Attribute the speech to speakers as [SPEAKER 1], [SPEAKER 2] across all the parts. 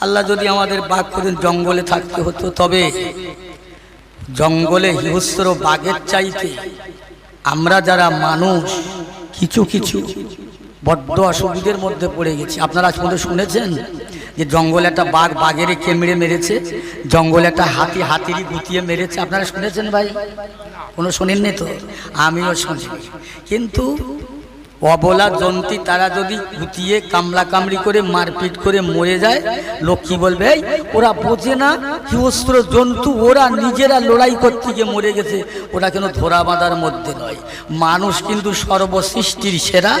[SPEAKER 1] আল্লাহ যদি আমাদের বাঘ করে জঙ্গলে থাকতে হতো, তবে জঙ্গলে হিংস্র বাঘের চাইতে আমরা যারা মানুষ কিছু কিছু বড্ড অসুবিধার মধ্যে পড়ে গেছি। আপনারা আজ পর্যন্ত শুনেছেন যে জঙ্গলে একটা বাঘ বাঘেরই কেমড়ে মেরেছে, জঙ্গলে একটা হাতি হাতিরই গুতিয়ে মেরেছে? আপনারা শুনেছেন ভাই? কোনো শোনেননি তো? আমিও শুনি। কিন্তু অবলা জন্তি তারা যদি গুতিয়ে কামড়া কামড়ি করে মারপিট করে মরে যায়, লোক কি বলবে? এই ওরা বোঝে না হিংস্র জন্তু, ওরা নিজেরা লড়াই করতে গিয়ে মরে গেছে, ওরা কেন ধরা বাঁধার মধ্যে নয়। মানুষ কিন্তু সর্বসৃষ্টির সেরা,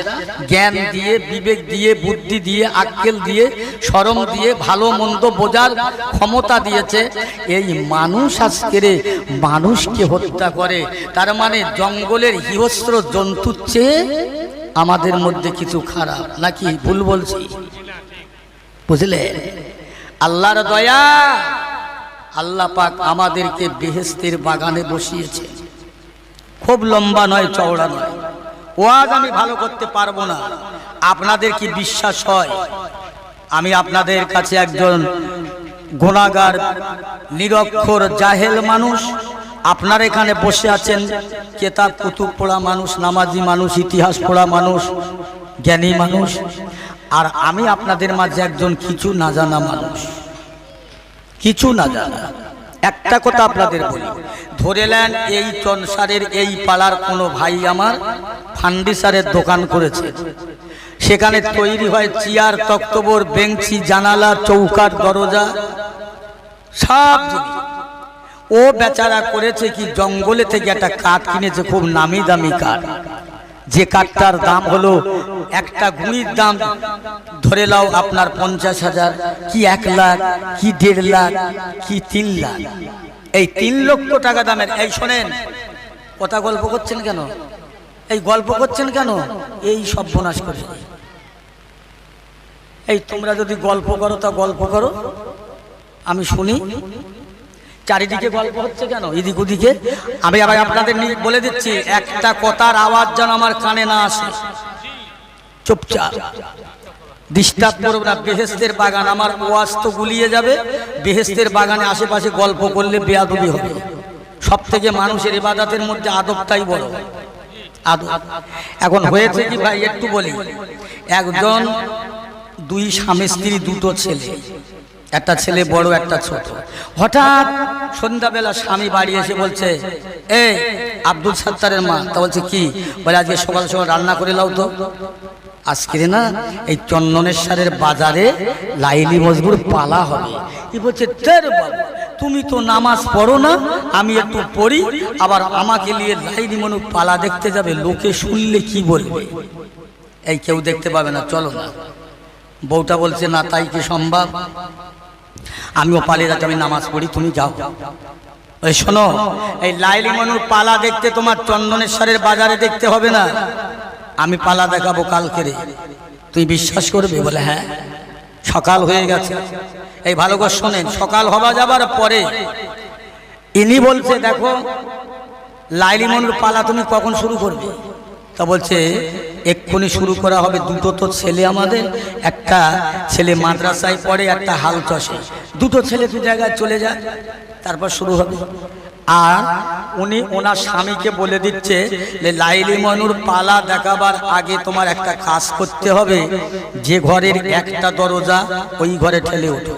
[SPEAKER 1] জ্ঞান দিয়ে, বিবেক দিয়ে, বুদ্ধি দিয়ে, আক্কেল দিয়ে, শরম দিয়ে, ভালো মন্দ বোঝার ক্ষমতা দিয়েছে। এই মানুষ আজকের মানুষকে হত্যা করে। তার মানে জঙ্গলের হিংস্র জন্তুর চেয়ে আমাদের মধ্যে কিছু খারাপ, নাকি ভুল বলছি? বুঝলে? আল্লাহর দয়া, আল্লাহ পাক আমাদেরকে বেহেশতের বাগানে বসিয়েছে। খুব লম্বা নয়, চওড়া নয়, ওয়াজ আমি ভালো করতে পারবো না। আপনাদের কি বিশ্বাস হয় আমি আপনাদের কাছে একজন গুনাহগার, নিরক্ষর, জাহেল মানুষ? আপনারা এখানে বসে আছেন কিতাব কুতুব পড়া মানুষ, নামাজি মানুষ, ইতিহাস পড়া মানুষ, জ্ঞানী মানুষ, আর আমি আপনাদের মাঝে একজন কিছু না জানা মানুষ, কিছু না জানা। একটা কথা আপনাদের বলি, ধরে নেন এই চনসারের এই পাড়ার কোনো ভাই আমার ফার্নিচারের দোকান করেছে, সেখানে তৈরি হয় চেয়ার, তক্তবর, বেঞ্চি, জানালা, চৌকাঠ, দরজা, সব জিনিস। ও বেচারা করেছে কি, জঙ্গলে থেকে একটা কাঠ কিনেছে, খুব নামি দামি কাঠ, যে কাঠটার দাম হলো একটা গুঁড়ির দাম ধরে নাও আপনার 50,000, কি 1 লাখ, কি 1.5 লাখ, কি 3 লাখ। এই 3 লক্ষ টাকা দামের, এই শোনেন কথা, গল্প করছেন কেন? এই গল্প করছেন কেন? এই সর্বনাশ করে। এই তোমরা যদি গল্প করো তা গল্প করো, আমি শুনি। চারিদিকে গল্প হচ্ছে কেন এদিক ওদিকে? আমি আবার আপনাদের বলে দিচ্ছি, একটা কথার আওয়াজ যেন আমার কানে না আসে, চুপচাপ ডিস্টার্ব করবে না। বেহেশতের বাগান, আমার ওয়াজ তো গুলিয়ে যাবে। বেহেশতের বাগানে আশেপাশে গল্প করলে বেয়াদবি হবে। সব থেকে মানুষের ইবাদতের মধ্যে আদবটাই বড়, আদব। এখন হয়েছে কি ভাই, একটু বলি। একজন, 2 স্বামী স্ত্রী, 2টো ছেলে, একটা ছেলে বড়, একটা ছোট। হঠাৎ সন্ধ্যাবেলা স্বামী বাড়ি এসে বলছে, এ আব্দুল সাত্তারের মা, তা বলছে কি? বলে আজকে সকাল সকাল রান্না করে লাও তো। আজকে না এই চন্দনেশ্বরের বাজারে লাইলি মজবুর পালা হবে। কি বলছে? তের বাবা, তুমি তো নামাজ পড়ো না, আমি একটু পড়ি, আবার আমাকে নিয়ে লাইলি মনু পালা দেখতে যাবে, লোকে শুনলে কি বলবে? এই কেউ দেখতে পাবে না, চলো না। বউটা বলছে, না তাই কি সম্ভব? আমিও পালিয়ে যাচ্ছি, আমি নামাজ পড়ি, তুমি যাও। ওই শোনো, এই লাইলি মনুর পালা দেখতে তোমার চন্দনেশ্বরের বাজারে দেখতে হবে না, আমি পালা দেখাবো কালকে রে, তুই বিশ্বাস করবে? বলে হ্যাঁ। সকাল হয়ে গেছে। এই ভালো করে শোনেন, সকাল হওয়া যাবার পরে ইনি বলছে, দেখো লাইলি মনুর পালা তুমি কখন শুরু করবে? তা বলছে এক্ষুনি শুরু করা হবে। 2টো তো ছেলে আমাদের, একটা ছেলে মাদ্রাসায় পড়ে, একটা হাল চষে, 2টো ছেলে 2 জায়গায় চলে যায়, তারপর শুরু হবে। আর উনি ওনার স্বামীকে বলে দিচ্ছে যে লাইলি মনুর পালা দেখাবার আগে তোমার একটা কাজ করতে হবে, যে ঘরের একটা দরজা ওই ঘরে ঠেলে ওঠো,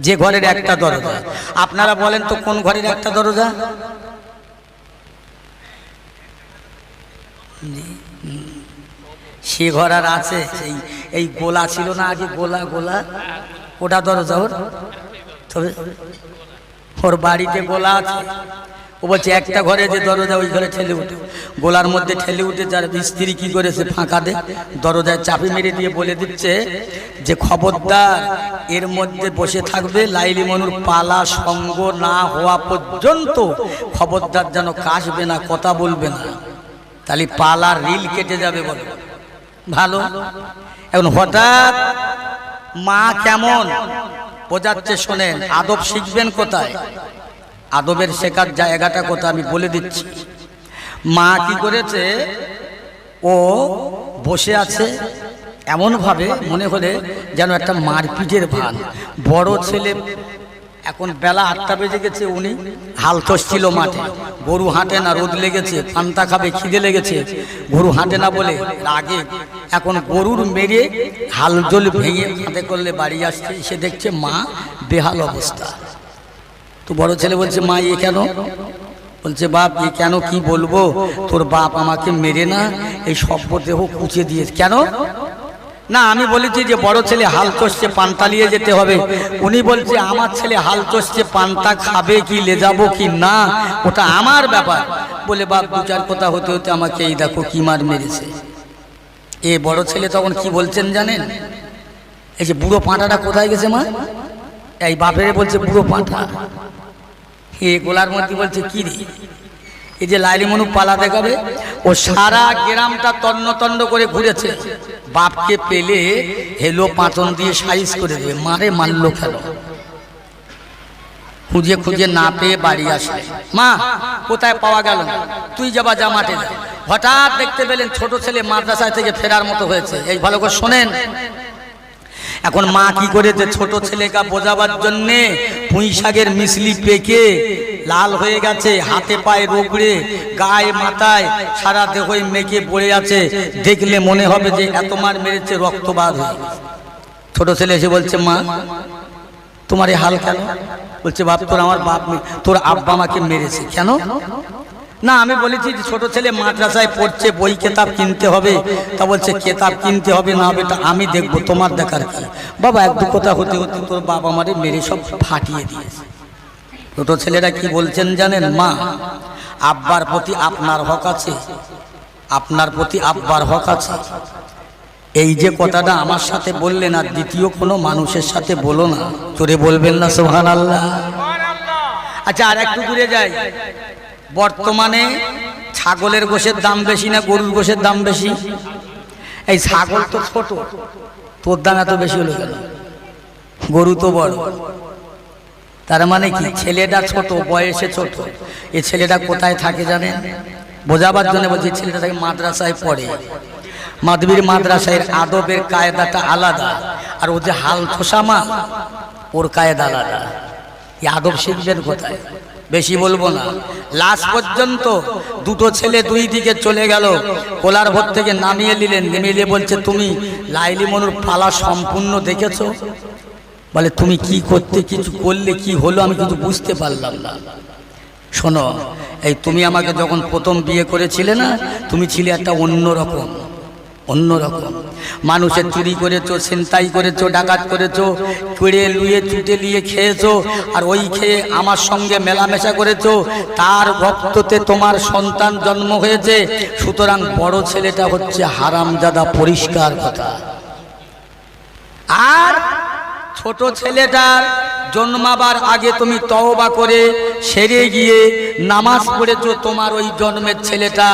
[SPEAKER 1] যে ঘরের একটা দরজা। আপনারা বলেন তো কোন ঘরের একটা দরজা? সে ঘর আর আছে? এই গোলা ছিল না আগে, গোলা গোলা, ওটা দরজা ওর। তবে ওর বাড়িতে গোলা আছে। ও বলছে একটা ঘরে যে দরজা ওই ঘরে ঠেলে উঠে, গোলার মধ্যে ঠেলে উঠে যার স্ত্রী কি করেছে, ফাঁকা দে দরজায় চাপি মেরে দিয়ে বলে দিচ্ছে যে খবরদার এর মধ্যে বসে থাকবে, লাইলি মনুর পালা সঙ্গ না হওয়া পর্যন্ত খবরদার যেন কাশবে না, কথা বলবে না, তাহলে পালার রিল কেটে যাবে। বলো ভালো। এখন হঠাৎ মা কেমন বোঝাচ্ছে শোনেন, আদব শিখবেন কোথায়? আদবের শেখার জায়গাটা কোথায় আমি বলে দিচ্ছি। মা কি করেছে, ও বসে আছে, এমনভাবে মনে হলে যেন একটা মারপিটের ভান। বড় ছেলে, এখন বেলা 8টা বেজে গেছে, উনি হাল চষছিল মাঠে, গরু হাঁটে না, রোদ লেগেছে, পান্তা খাবে, খিদে লেগেছে, গরু হাঁটে না বলে রাগে এখন গরুর মেরে হাল জল ভেঙে হাতে করলে বাড়ি আসছে, সে দেখছে মা বেহাল অবস্থা। তো বড় ছেলে বলছে, মা এ কেন? বলছে, বাপ এ কেন কি বলবো, তোর বাপ আমাকে মেরে না এই সভ্য দেহ কুচে দিয়েছে। কেন? না আমি বলেছি যে বড় ছেলে হাল চষছে, পান্তা নিয়ে যেতে হবে। উনি বলছে আমার ছেলে হাল চষছে, পান্তা খাবে কি, লে যাবো কি না, ওটা আমার ব্যাপার। বলে বাপ দু চার কথা হতে হতে আমাকে এই দেখো কি মার মেরেছে। এ বড় ছেলে তখন কি বলছেন জানেন? এই যে বুড়ো পাঁঠাটা কোথায় গেছে মা? এই বাপেরে বলছে বুড়ো পাঁঠা। এ গোলার মধ্যে বলছে কি রে, এই যে লাইলি মনু পালা দেখাবে, ও সারা গ্রামটা তন্ন তন্ন করে ঘুরেছে, বাপকে পেলে হেলো পাঁচন দিয়ে সাইজ করে দেবে। মারে মারলো কেন? খুঁজে খুঁজে না পেয়ে বাড়ি আসলে, মা কোথায় পাওয়া গেল না, তুই যাবা যা মাঠে যা। হঠাৎ দেখতে পেলেন ছোট ছেলে মাদ্রাসা থেকে ফেরার মতো হয়েছে। এই ভালো করে শোনেন, এখন মা কি করেছে, ছোট ছেলেকে বোঝাবার জন্যে পুঁই শাকের মিশলি পেকে লাল হয়ে গেছে, হাতে পায়ে রোগড়ে, গায়ে মাথায় সারা দেহই মেঘে পড়ে আছে, দেখলে মনে হবে যে এত মার মেরেছে, রক্ত বার হয়ে। ছোট ছেলে এসে বলছে, মা তোমার এই হাল কেন? বলছে, বাপ তোর আমার বাপ তোর আব্বা আমাকে মেরেছে। কেন? না আমি বলেছি যে ছোট ছেলে মাদ্রাসায় পড়ছে, বই কেতাব কিনতে হবে। তা বলছে কেতাব কিনতে হবে না হবে তা আমি দেখবো, তোমার দেখার কি? বাবা এক দু কথা হতে হতে তোর বাবা আমারে মেরে সব ফাটিয়ে দিয়েছে। ছোট ছেলেরা কি বলছেন জানেন? মা আব্বার প্রতি আপনার হক আছে, আপনার প্রতি আব্বার হক আছে। এই যে কথাটা আমার সাথে বললেন আর দ্বিতীয় কোনো মানুষের সাথে বলো না, তোরে বলবেন না সুবহানাল্লাহ? আচ্ছা আর একটু দূরে যাই, বর্তমানে ছাগলের গোশের দাম বেশি না গরুর গোশের দাম বেশি? এই ছাগল তো ছোট, তোর দাম এত বেশি হলো কেন? গরু তো বড়। তার মানে কি, ছেলেটা ছোট, বয়সে ছোট। এই ছেলেটা কোথায় থাকে জানেন? বোঝাবার জন্য বলছি, ছেলেটা থাকে মাদ্রাসায় পড়ে। মাদবীর মাদ্রাসায় আদবের কায়দাটা আলাদা, আর ও যে হাল ঠোসা মা, ওর কায়দা আলাদা। এই আদব শিখবেন কোথায়? বেশি বলবো না। লাস্ট পর্যন্ত দুটো ছেলে দুই দিকে চলে গেল, কোলার ভোর থেকে নামিয়ে নিলেন, নেমিয়ে বলছে, তুমি লাইলি মনুর পালা সম্পূর্ণ দেখেছো? বলে, তুমি কি করতে, কিছু করলে কি হলো আমি কিছু বুঝতে পারলাম না। শোনো, এই তুমি আমাকে যখন প্রথম বিয়ে করেছিলে না, তুমি ছিলে একটা অন্যরকম, অন্যরকম মানুষের চুরি করেছো, ছিনতাই করেছো, ডাকাত করেছো, কুড়ে লুয়ে চুটে নিয়ে খেয়েছো, আর ওই খেয়ে আমার সঙ্গে মেলামেশা করেছো, তার রক্ততে তোমার সন্তান জন্ম হয়েছে। সুতরাং বড় ছেলেটা হচ্ছে হারামজাদা, পরিষ্কার কথা। আর ছোট ছেলেটার জন্মাবার আগে তুমি তওবা করে সেরে গিয়ে নামাজ পড়েছো, তোমার ওই জন্মের ছেলেটা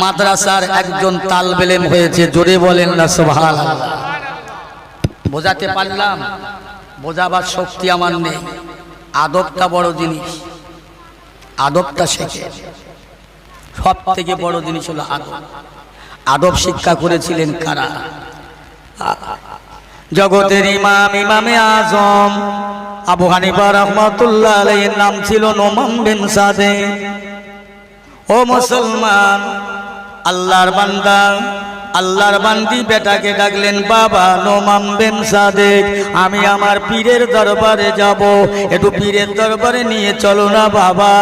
[SPEAKER 1] মাদ্রাসার একজন তালবেলেম হয়েছে। জোরে বলেন না সুবহানাল্লাহ? বোঝাতে পারলাম? বোঝাবার শক্তি আমার নেই। আদবটা বড় জিনিস, আদবটা শেখে। সব থেকে বড় জিনিস হলো আদব। আদব শিক্ষা করেছিলেন কারা? জগতের ইমাম, ইমামে আজম আবু হানিফা রাহমাতুল্লাহ আলাইহির নাম ছিল নোমান বিন সাদেক। ও মুসলমান, আল্লাহর বান্দা, আল্লাহর বান্দি বেটাকে ডাকলেন, বাবা নোমান বিন সাদেক, আমি আমার পীরের দরবারে যাব, একটু পীরের দরবারে নিয়ে চলো না বাবা।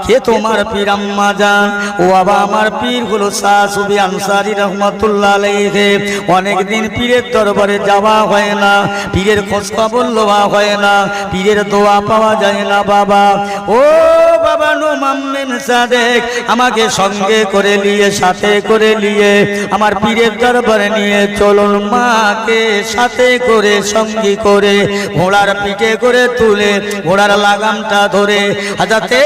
[SPEAKER 1] কে তোমার পীর? আম্মা জান। ও বাবা, আমার পীর হলো শাহ সুফি আনসারী রাহমাতুল্লাহ আলাইহি। অনেকদিন পীরের দরবারে যাওয়া হয় না, পীরের খোঁজ খবর লওয়া হয় না, পীরের দোয়া পাওয়া যায় না বাবা। ও বাবা নোমান বিন সাদেক, আমাকে সঙ্গে করে নিয়ে, সাথে করে নিয়ে আমার পীরের দরবারে নিয়ে চলুন। মাকে সাথে করে, সঙ্গী করে, ঘোড়ার পিঠে করে তুলে, ঘোড়ার লাগামটা ধরে হাজাতে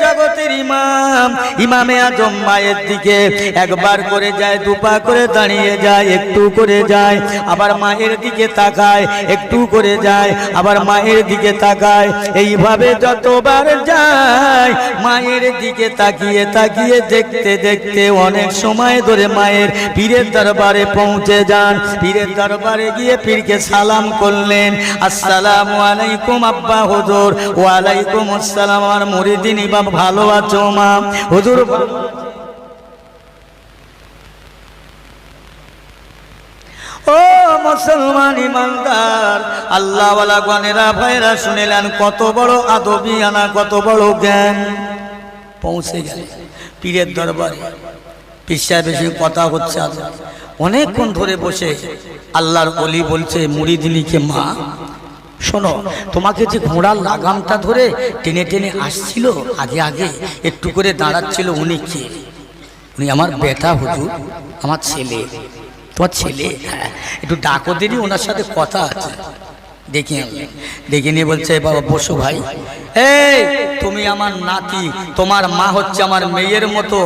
[SPEAKER 1] জগতের ইমাম, ইমামে আজম মায়ের দিকে একবার করে যায়, দুপা করে দাঁড়িয়ে যায়, একটু করে যায়, আবার মায়ের দিকে তাকায়, একটু করে যায়, আবার মায়ের দিকে তাকায়। এইভাবে যতবার যায় যায় মায়ের দিকে তাকিয়ে তাকিয়ে দেখতে দেখতে অনেক সময় ধরে মায়ের পীরের দরবারে পৌঁছে যান। পীরের দরবারে গিয়ে পীরকে সালাম করলেন, আসসালামু আলাইকুম আব্বা হুজুর। ওয়ালাইকুম আসসালাম আমার মুরিদিনী বাবা, ভালো আছো মা? হুজুর ও মুসলমান ইমানদার আল্লাহওয়ালা গনেরা ভাইরা শুনেলেন কত বড় আদবিয়ানা, কত বড় জ্ঞান। পৌঁছে গেল পীরের দরবারে, পীর সাহেবের সঙ্গে কথা হচ্ছে। অনেকক্ষণ ধরে বসে আল্লাহর ওলি বলছে মুরিদিনীকে, মা শোনো, তোমাকে যে ঘোড়ার লাগামটা ধরে টেনে টেনে আসছিল আগে আগে একটু করে দাঁড়াচ্ছিল, উনি কে? উনি আমার বেটা হুজুর, আমার ছেলে। তোমার ছেলে? হ্যাঁ, একটু ডাকো দিদি, ওনার সাথে কথা আছে। দেখে নিয়ে বলছে, বাবা বসো ভাই। এই তুমি আমার নাতি, তোমার মা হচ্ছে আমার মেয়ের মতো,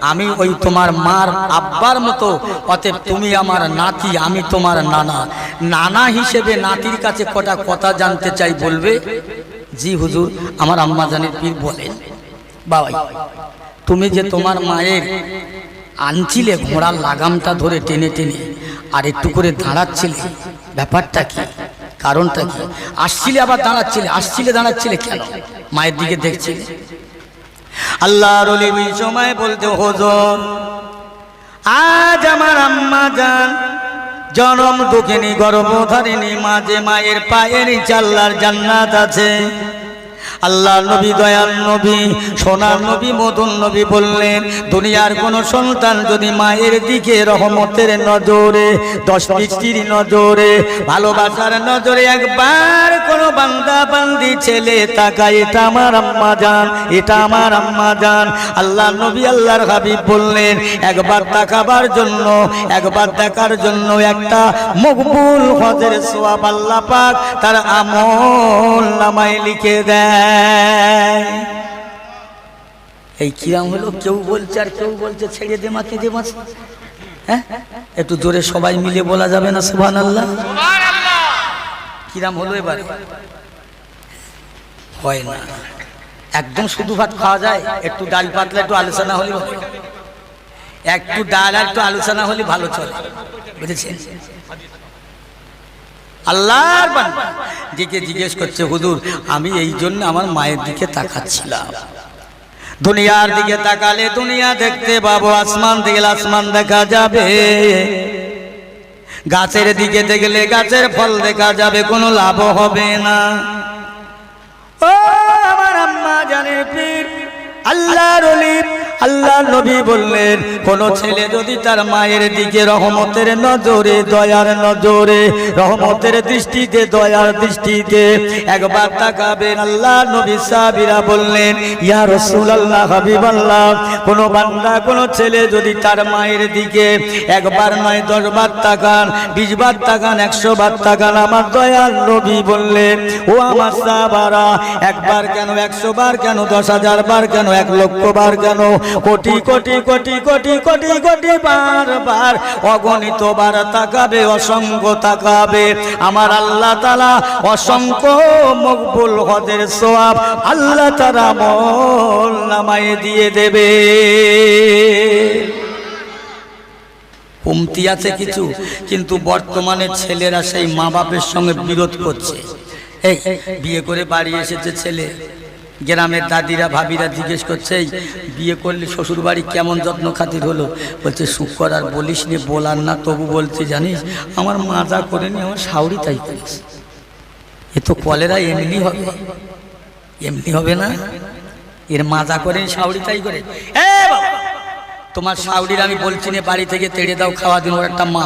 [SPEAKER 1] আমি ওই তোমার মার আব্বার মতো, অতএব তুমি আমার নাতি, আমি তোমার নানা। নানা হিসেবে নাতির কাছে কটা কথা জানতে চাই, বলবে? জি হুজুর। আমার আম্মা জানের পীর বলেন, বাবাই তুমি যে তোমার মায়ের আনছিলে ঘোড়ার লাগামটা ধরে টেনে টেনে আর একটু করে দাঁড়াচ্ছিলে, ব্যাপারটা কি, কারণটা কি? আসছিলে আবার দাঁড়াচ্ছিলে, আসছিলে দাঁড়াচ্ছিলে কেন? মায়ের দিকে দেখছিলে। আল্লাহর ওলি ওই সময় বলতে, হুজুর আজ আমার আম্মা জান জনম দুঃখিনী গর্ভধারিণী, মাঝে মায়ের পায়ের চাল্লার জান্নাত আছে। আল্লাহ নবী, দয়াল নবী, সোনার নবী, মধুর নবী বললেন, দুনিয়ার কোন সন্তান যদি মায়ের দিকে রহমতের নজরে, দশ দৃষ্টির নজরে, ভালোবাসার নজরে একবার কোন বান্দা বান্দি ছেলে তাকায়, এটা আমার আম্মা জান, এটা আমার আম্মা জান। আল্লাহ নবী আল্লাহর হাবিব বললেন, একবার তাকাবার জন্য, একবার দেখার জন্য একটা মকবুল হজের সওয়াব আল্লাহ পাক তার আমল নামায় লিখে দেয়। এই কিরাম হলো, কেউ বলছে আর কেউ বলছে ছেড়ে দে মাকে, দে মাছ। হ্যাঁ, একটু জোরে সবাই মিলে বলা যাবে না সুবহানাল্লাহ? কিরাম হলো এবারে? হয় না, একদম শুধু ভাত খাওয়া যায়, একটু ডাল পাতলা একটু আলোচনা হলে, একটু ডাল আর একটু আলোচনা হলে ভালো চলে, বুঝেছেন? আল্লাহর বান্দা দিকে জিজ্ঞেস করছে, হুজুর আমি এই জন্য আমার মায়ের দিকে তাকাচ্ছিলাম। দুনিয়ার দিকে তাকালে দুনিয়া দেখতে পাবো, আসমান দেখলে আসমান দেখা যাবে, গাছের দিকে দেখলে গাছের ফল দেখা যাবে, কোনো লাভ হবে না। ও আমার আম্মা জানের পীর আল্লাহর ওলি আল্লাহ নবী বললেন, কোন ছেলে যদি তার মায়ের দিকে রহমতের নজরে, দয়ার নজরে, রহমতের দৃষ্টিতে, দয়ার দৃষ্টিতে একবার তাকাবেন। আল্লাহ নবী সাহাবীরা বললেন, ইয়া রাসূলুল্লাহ, হাবিবাল্লাহ, কোন বান্দা কোন ছেলে যদি তার মায়ের দিকে একবার নয় 10 বার তাকান, 20 বার তাকান, 100 বার তাকান, আমার দয়াল নবী বললেন, ও আমার সাহাবারা, একবার কেন, 100 বার কেন, 10,000 বার কেন, 1 লক্ষ বার কেন, কোটি কোটি কোটি কোটি কোটি কোটি বার বার, অগণিত বার তাকাবে, অসংখ্য তাকাবে, আমার আল্লাহ তাআলা অসংখ্য মকবুল হজের সওয়াব আল্লাহ তাআলা আমল নামায়ে দিয়ে দেবে। কমতি আছে কিছু, কিন্তু বর্তমানে ছেলেরা সেই মা বাপের সঙ্গে বিরোধ করছে। এই বিয়ে করে বাড়ি এসেছে ছেলে, গ্রামের দাদিরা ভাবিরা জিজ্ঞেস করছে, বিয়ে করলে শ্বশুর বাড়ি কেমন যত্ন খাতির হলো? বলছে, শুকর আর বলিস নি, বলার না, তবু বলছে, জানিস আমার মাজা করেনি, আমার শাওরি তাই করেছে। এ তো কলেরা এমনি হবে, এমনি হবে না, এর মাজা করে শাওরি তাই করে। তোমার শাওরির আমি বলছি না বাড়ি থেকে তেড়ে দাও, খাওয়া দিন, ওর একটা মা,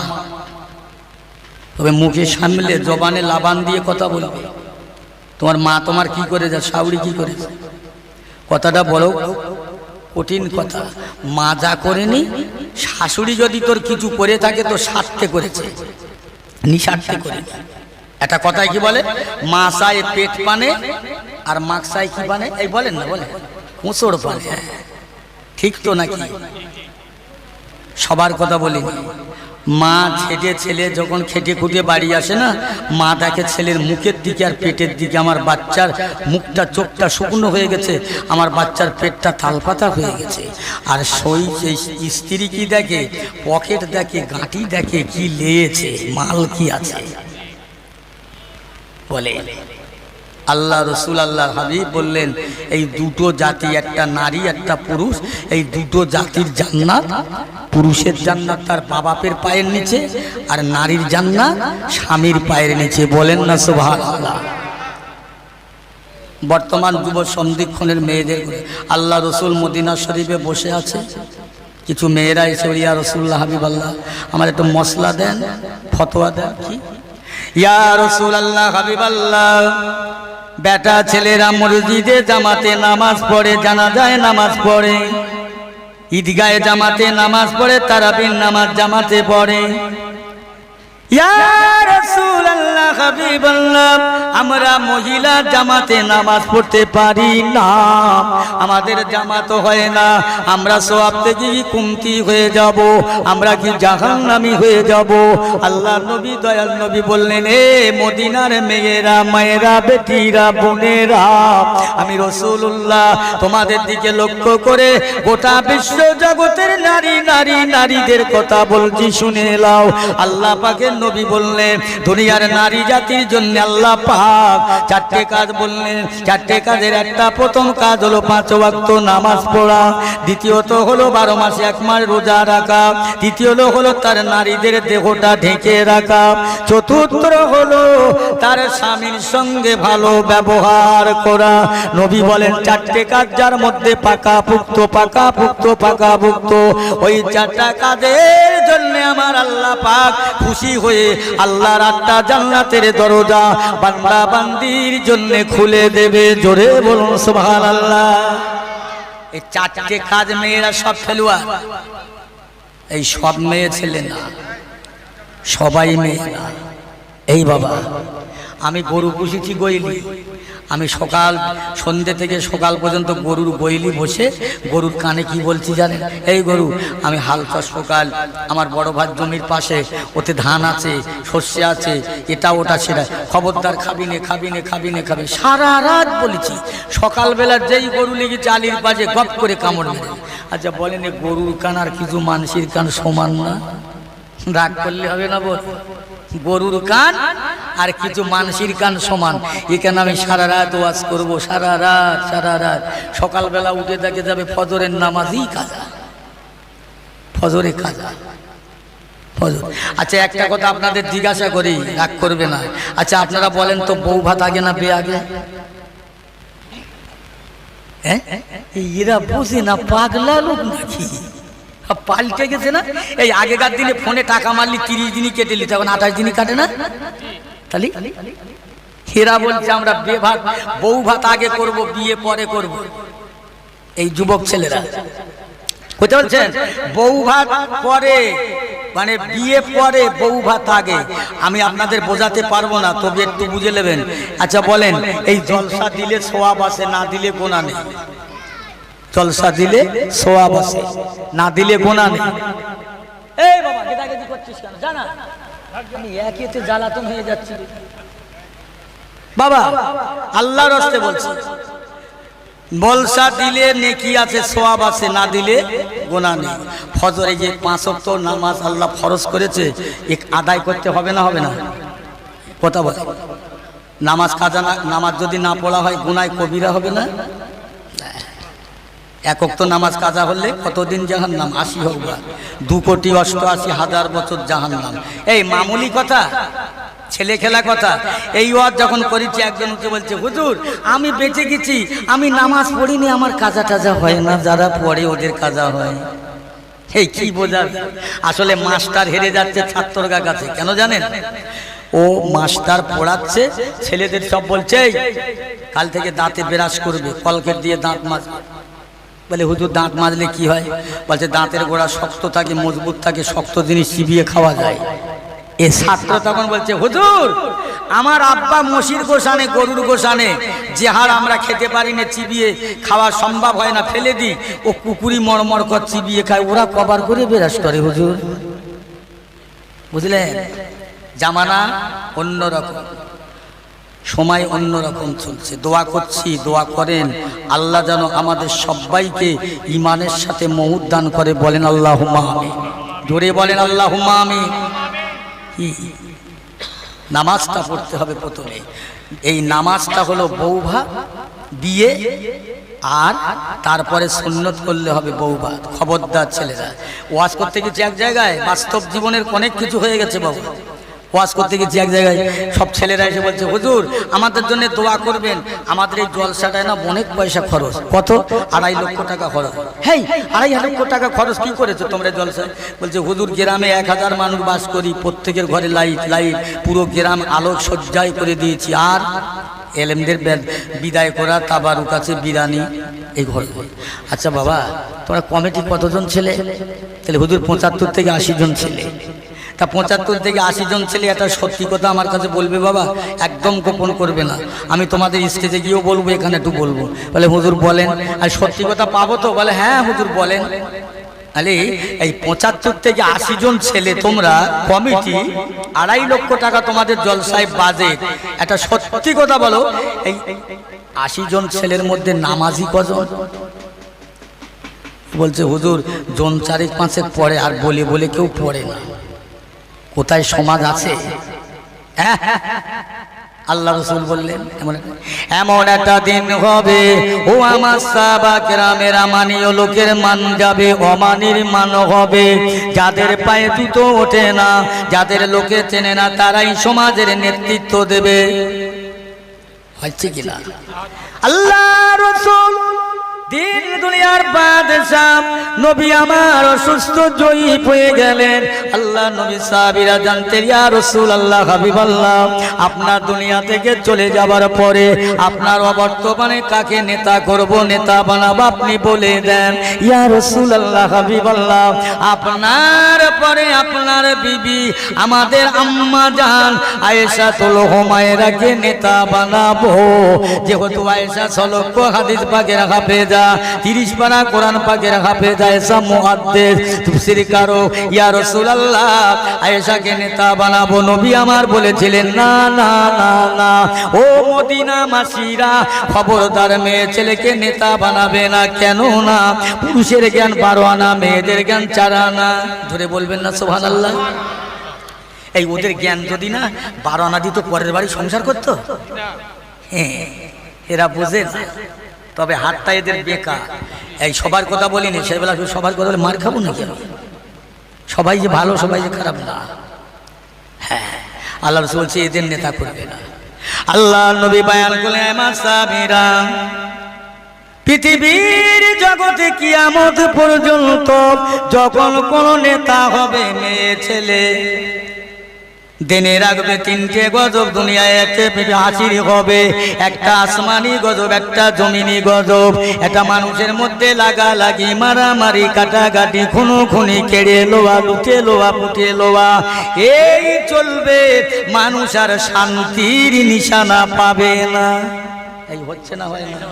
[SPEAKER 1] তবে মুখে সামলে জবানে লাবান দিয়ে কথা বলবে। তোমার মা তোমার কি করে যা, শাওরি কি করে? কথাটা বড় কঠিন কথা। মা যা করেনি, শাশুড়ি যদি তোর কিছু করে থাকে তো স্বার্থে করেছে, নিঃস্বার্থে করে। একটা কথায় কি বলে, মা চায় পেট পানে আর মাক চায় কি পানে, এই বলেন না, বলে মুসড় পানে। ঠিক তো নাকি? সবার কথা বলিনি। মা খেটে ছেলে যখন খেটে খুঁটে বাড়ি আসে না, মা দেখে ছেলের মুখের দিকে আর পেটের দিকে আমার বাচ্চার মুখটা চোখটা শুকনো হয়ে গেছে, আমার বাচ্চার পেটটা তালপাতা হয়ে গেছে। আর সেই স্ত্রী কি দেখে? পকেট দেখে, গাঁটি দেখে, কি লেয়েছে, মাল কি আছে বলে। আল্লাহ রসুল আল্লাহ হাবিব বললেন, এই দুটো জাতি, একটা নারী একটা পুরুষ, এই দুটো জাতির জান্নাত, পুরুষের জান্নাত তার বাবাপের পায়ের নিচে, আর নারীর জান্নাত স্বামীর পায়ের নিচে। বলেন না সুবহানাল্লাহ। বর্তমান যুব সন্ধিক্ষণের মেয়েদের আল্লাহ রসুল মদিনা শরীফে বসে আছে, কিছু মেয়েরা এসে ইয়া রসুল্লাহ হাবিব আল্লাহ আমার একটু মশলা দেন, ফতোয়া দেন। কি ইয়া রাসূলুল্লাহ হাবিবাল্লাহ, বেটা ছেলেরা মসজিদে জামাতে নামাজ পড়ে, জানাজায় নামাজ পড়ে, ঈদগাহে জামাতে নামাজ পড়ে, তারাবির নামাজ জামাতে পড়ে। ইয়া রাসূলুল্লাহ হাবিবাল্লাহ, আমরা মহিলা জামাতে নামাজ পড়তে পারি না, আমাদের জামাত হয় না, আমরা সওয়াব থেকে কমতি হয়ে যাব, আমরা কি জাহান্নামী হয়ে যাব? আল্লাহ নবী দয়াল নবী বললেন, এ মদিনার মেয়েরা, মায়েরা, বেটিরা, বোনেরা, আমি রাসূলুল্লাহ তোমাদের দিকে লক্ষ্য করে গোটা বিশ্ব জগতের নারীদের কথা বলছি, শুনে নাও। আল্লাহ পাকের নবী বললেন, দুনিয়ার নারী জাতির জন্য আল্লাহ পাক চারটে কাজ বললেন। চারটে কাজের একটা প্রথম কাজ হলো 5 ওয়াক্ত নামাজ পড়া, দ্বিতীয়ত হলো 12 মাসে 1 মাস রোজা রাখা, তৃতীয় হলো তার নারীদের দেহটা ঢেকে রাখা, চতুর্থ হলো তার স্বামীর সঙ্গে ভালো ব্যবহার করা। নবী বলেন, চারটে কাজ যার মধ্যে পাকাপুক্ত, ওই চারটা কাজের জন্য আমার আল্লাহ পাক খুশি হয়ে আল্লাহর 8টা জান্নাতের দরজা বান্দা বান্দির জন্য খুলে দেবে। জোরে বলুন সুবহানাল্লাহ। এই চারটে কাজ মেয়েরা সব ফেলুয়া, এই সব মেয়ে ছেলে না, সবাই মেয়ে না। এই বাবা, আমি গরু পুষেছি গইলি, আমি সকাল সন্ধ্যে থেকে সকাল পর্যন্ত গরুর গইলি বসে গরুর কানে কি বলছি জানেন? এই গরু, আমি হাল চাষ সকাল আমার বড় ভাই জমির পাশে, ওতে ধান আছে, সর্ষে আছে, এটা ওটা সেটা, খবরদার খাবি নে, সারা রাত বলেছি। সকালবেলা যেই গরু লেগে চালির পাশে গপ করে কামড় মেরে। আচ্ছা বলেন, গরুর কান আর কিছু মানুষের কান সমান না? রাগ করলে হবে না বল? গরুর কান আর কিছু মানুষের কান সমান। এখানে আমি সারা রাত ওয়াজ করবো, সারা রাত। সকালবেলা উঠে দেখে যাবে ফজরের নামাজই কাজা, ফজরে কাজা, ফজর। আচ্ছা একটা কথা আপনাদের জিজ্ঞাসা করি, রাগ করবে না। আচ্ছা আপনারা বলেন তো, বউ ভাত আগে না বিয়ে আগে? এরা বুঝে না, পাগলা লোক নাকি? পাল্টে গেছে না? এই আগেকার দিনে ফোনে টাকা মারলি 30 দিনই কেটে নিত, এখন 28 দিনই কাটে না। তাহলে হেরা বলছে আমরা বউ ভাত আগে করব, বিয়ে পরে করব। এই যুবক ছেলেরা কোথায় বলছেন বউ ভাত পরে, মানে বিয়ে পরে বউ ভাত আগে। আমি আপনাদের বোঝাতে পারবো না, তবে একটু বুঝে নেবেন। আচ্ছা বলেন, এই জলসা দিলে সওয়াব আসে, না দিলে গুনাহ নেই? জলসা দিলে সওয়াব আছে, না দিলে গুনাহ নেই। এই বাবা গেদাগেদি করছিস কেন? জানা আমি একেতে জ্বালাতন হয়ে যাচ্ছি বাবা, আল্লাহর রাস্তে বলছি। জলসা দিলে নেকি আছে, সওয়াব আছে, না দিলে গুনাহ নেই। ফজরে যে 5 ওয়াক্ত নামাজ আল্লাহ ফরজ করেছে, এক আদায় করতে হবে না? হবে না? কথা বলে। নামাজ কাজা না, নামাজ যদি না পড়া হয় গুনাহ কবিরা হবে না? 1 ওয়াক্ত নামাজ কাজা হলে কতদিন জাহান্নাম? 80 হোক বা 2,88,000 বছর জাহান্নাম। এই মামুলি কথা, ছেলে খেলা কথা। এই ওয়াজ যখন করেছি, একজন উঠে বলছে, হুজুর আমি বেঁচে গেছি, আমি নামাজ পড়িনি, আমার কাজা টাজা হয় না, যারা পড়ে ওদের কাজা হয়। এই কি বোঝাবে? আসলে মাস্টার হেরে যাচ্ছে ছাত্রর কাছে। কেন জানেন? ও মাস্টার পড়াচ্ছে, ছেলেদের সব বলছে কাল থেকে দাঁতে ব্রাশ করবে, কলকেট দিয়ে দাঁত মাজবে। বলে হুজুর দাঁত মাজলে কি হয়? বলছে দাঁতের গোড়া শক্ত থাকে, মজবুত থাকে, শক্ত জিনিস চিবিয়ে খাওয়া যায়। এ ছাত্র তখন বলছে, হুজুর আমার আব্বা মশির গোসানে, গরুর গোসানে, যে হাড় আমরা খেতে পারি না, চিবিয়ে খাওয়া সম্ভব হয় না, ফেলে দিই, ও কুকুরি মরমর কর চিবিয়ে খায়, ওরা কবার করে ব্রাশ করে হুজুর। বুঝলেন? জামানা অন্যরকম, সময় অন্যরকম চলছে। দোয়া করছি, দোয়া করেন আল্লাহ যেন আমাদের সবাইকে ঈমানের সাথে মওত দান করে। বলেন আল্লাহুম্মা আমিন। জোরে বলেন আল্লাহুম্মা আমিন। নামাজটা পড়তে হবে প্রথমে। এই নামাজটা হলো বৌভাত, বিয়ে, আর তারপরে সুন্নত করলে হবে বৌভাত। খবরদার ছেলেরা, ওয়াজ করতে গেছি এক জায়গায়, বাস্তব জীবনের অনেক কিছু হয়ে গেছে বাবু। ওয়াজ করতে গেছি এক জায়গায়, সব ছেলেরা এসে বলছে হুজুর আমাদের জন্য দোয়া করবেন, আমাদের এই জলসাটায় না অনেক পয়সা খরচ। কত? 2.5 লক্ষ টাকা খরচ। হেই, 2.5 লক্ষ টাকা খরচ কি করেছো তোমরা জলসায়? বলছে হুজুর গ্রামে 1000 মানুষ বাস করি, প্রত্যেকের ঘরে লাইট, পুরো গ্রাম আলোক সজ্জায় করে দিয়েছি, আর এলেমদের বিদায় করা, তাবারুক আছে, বিরানি, এই ঘরে। আচ্ছা বাবা, তোমরা কমিটি কতজন ছেলে? তাহলে হুজুর 75 থেকে 80 জন ছেলে। তা 75 থেকে 80 জন ছেলে একটা সত্যি কথা আমার কাছে বলবে বাবা, একদম গোপন করবে না, আমি তোমাদের স্টেজে গিয়েও বলবো, এখানে একটু বলবো। বলে হুজুর বলেন, আর সত্যি কথা পাবো তো? বলে হ্যাঁ হুজুর বলেন। আরে এই 75 থেকে 80 জন ছেলে তোমরা কমিটি, 2.5 লক্ষ টাকা তোমাদের জলসায় বাজেট, একটা সত্যি কথা বলো, এই 80 জন ছেলের মধ্যে নামাজি কজন? বলছে হুজুর জন 4-5 পড়ে, আর বলে বলে কেউ পড়ে না। কোথায় সমাজ আছে? আল্লাহ রাসূল বললেন এমন একটা দিন হবে, ও আমার সাহাবা কেরামের মানীয় লোকের মান যাবে, অমানির মান হবে। যাদের পায়ে জুতো ওঠে না, যাদের লোকে চেনে না, তারাই সমাজের নেতৃত্ব দেবে। হচ্ছে কিনা? আল্লাহ রাসূল দিন দুনিয়ার বাদশাহ নবী আমার অসুস্থ জয়ীফ হয়ে গেলেন। আল্লাহ নবী সাহাবীরা জানতেন, ইয়া রাসূলুল্লাহ, হাবিবাল্লাহ, আপনার দুনিয়া থেকে চলে যাবার পরে আপনার অবর্তমানে কাকে নেতা করব, নেতা বানাবো, আপনি বলে দেন। ইয়া রাসূলুল্লাহ, হাবিবাল্লাহ, আপনার পরে আপনার বিবি আমাদের আম্মা জান আয়েশাতুল হুমায়রাকে নেতা বানাবো। যেহেতু আয়েশা 6 লক্ষ হাদিস পাকের হাফেজা, 30 পারা কোরআন পাকের হাফেজা, এসা মুহাদ্দিস, তাফসীর কারো, ইয়া রাসূলুল্লাহ আয়েশাকে নেতা বানাবো। নবী আমার বলেছিলেন না না না না, ও মদিনা মাসিরা, খবরদার মেয়ে ছেলেকে নেতা বানাবে না। কেন না? পুরুষের জ্ঞান 12 আনা, মেয়েদের জ্ঞান 4 আনা। ধরে বলবেন না সুবহানাল্লাহ? এই ওদের জ্ঞান যদি না 12 আনা দিত, পরের বাড়ি সংসার করতো? হ্যাঁ, এরা বোঝে না, তবে হাতটা এদের বেকার। এই সবার কথা বলিনি, সেবেলা সবার কথা বলে মার খাবো নাকি? সবাই যে ভালো, সবাই যে খারাপ না। হ্যাঁ, আল্লাহ রাসূল বলছে এদের নেতা করবে না। আল্লাহ নবী বয়ান করলেন, আমার সাহাবীরা, পৃথিবীর জগতে কিয়ামত পর্যন্ত যখন কোন নেতা হবে মেয়ে ছেলে, দিনে রাখবে 3টে গজব দুনিয়ায়, একটা হাসির হবে, একটা আসমানি গজব, একটা জমিনি গজব। একটা মানুষের মধ্যে লাগালাগি, মারামারি, কাটাকাটি, খুনোখুনি, কেড়ে লোয়া, লুটে লোয়া, পুটে লোয়া, এই চলবে। মানুষ আর শান্তির নিশানা পাবে না। এই হচ্ছে না, হয় না?